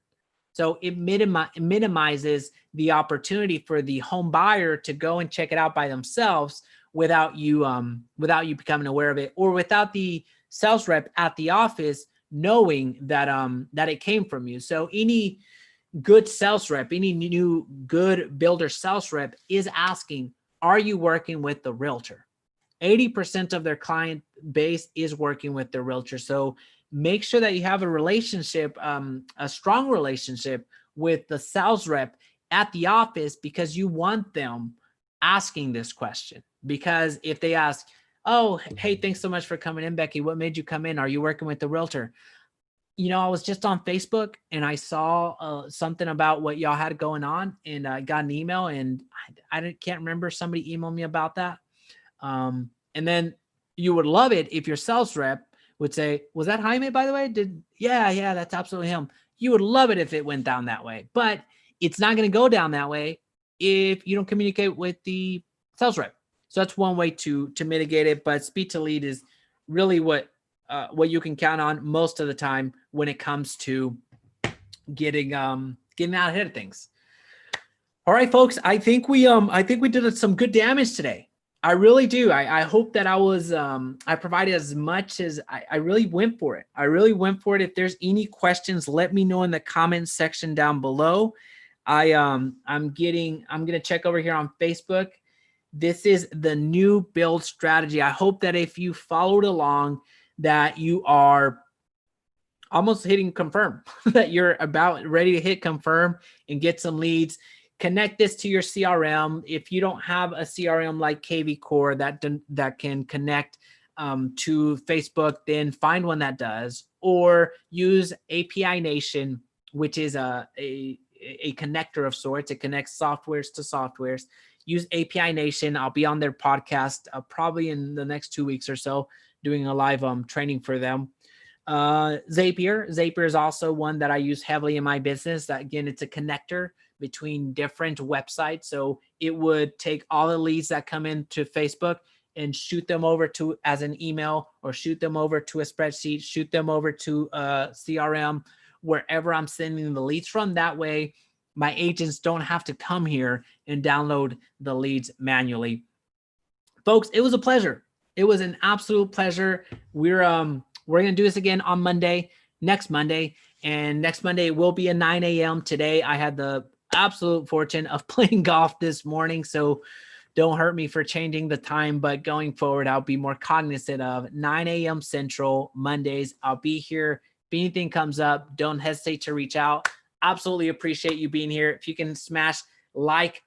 So it minimizes the opportunity for the home buyer to go and check it out by themselves without you becoming aware of it, or without the sales rep at the office knowing that it came from you. So any good sales rep, any new good builder sales rep is asking, are you working with the realtor? 80% of their client base is working with the realtor. So make sure that you have a relationship, a strong relationship with the sales rep at the office, because you want them asking this question. Because if they ask, oh, hey, thanks so much for coming in, Becky. What made you come in? Are you working with the realtor? I was just on Facebook and I saw something about what y'all had going on, and I got an email, and I can't remember, somebody emailed me about that. And then you would love it if your sales rep would say, was that Jaime, by the way? Yeah, that's absolutely him. You would love it if it went down that way, but it's not going to go down that way if you don't communicate with the sales rep. So that's one way to mitigate it. But speed to lead is really what you can count on most of the time when it comes to getting out ahead of things. All right, folks, I think we did some good damage today. I really do. I hope that I provided as much as I really went for it. If there's any questions, let me know in the comments section down below. I'm going to check over here on Facebook. This is the new build strategy. I hope that if you followed along, that you are almost hitting confirm, that you're about ready to hit confirm and get some leads. connect this to your CRM. If you don't have a CRM like KV Core that can connect to Facebook, then find one that does, or use API Nation, which is a connector of sorts. It connects softwares to softwares. Use API Nation. I'll be on their podcast probably in the next 2 weeks or so, doing a live training for them. Zapier is also one that I use heavily in my business. That, again, it's a connector between different websites. So it would take all the leads that come into Facebook and shoot them over to as an email, or shoot them over to a spreadsheet, shoot them over to a CRM, wherever I'm sending the leads from. That way my agents don't have to come here and download the leads manually. Folks, it was a pleasure. It was an absolute pleasure. We're going to do this again on next Monday. And next Monday will be at 9 a.m. Today, I had the absolute fortune of playing golf this morning. So don't hurt me for changing the time, but going forward, I'll be more cognizant of 9 a.m. Central Mondays. I'll be here. If anything comes up, don't hesitate to reach out. Absolutely appreciate you being here. If you can smash like and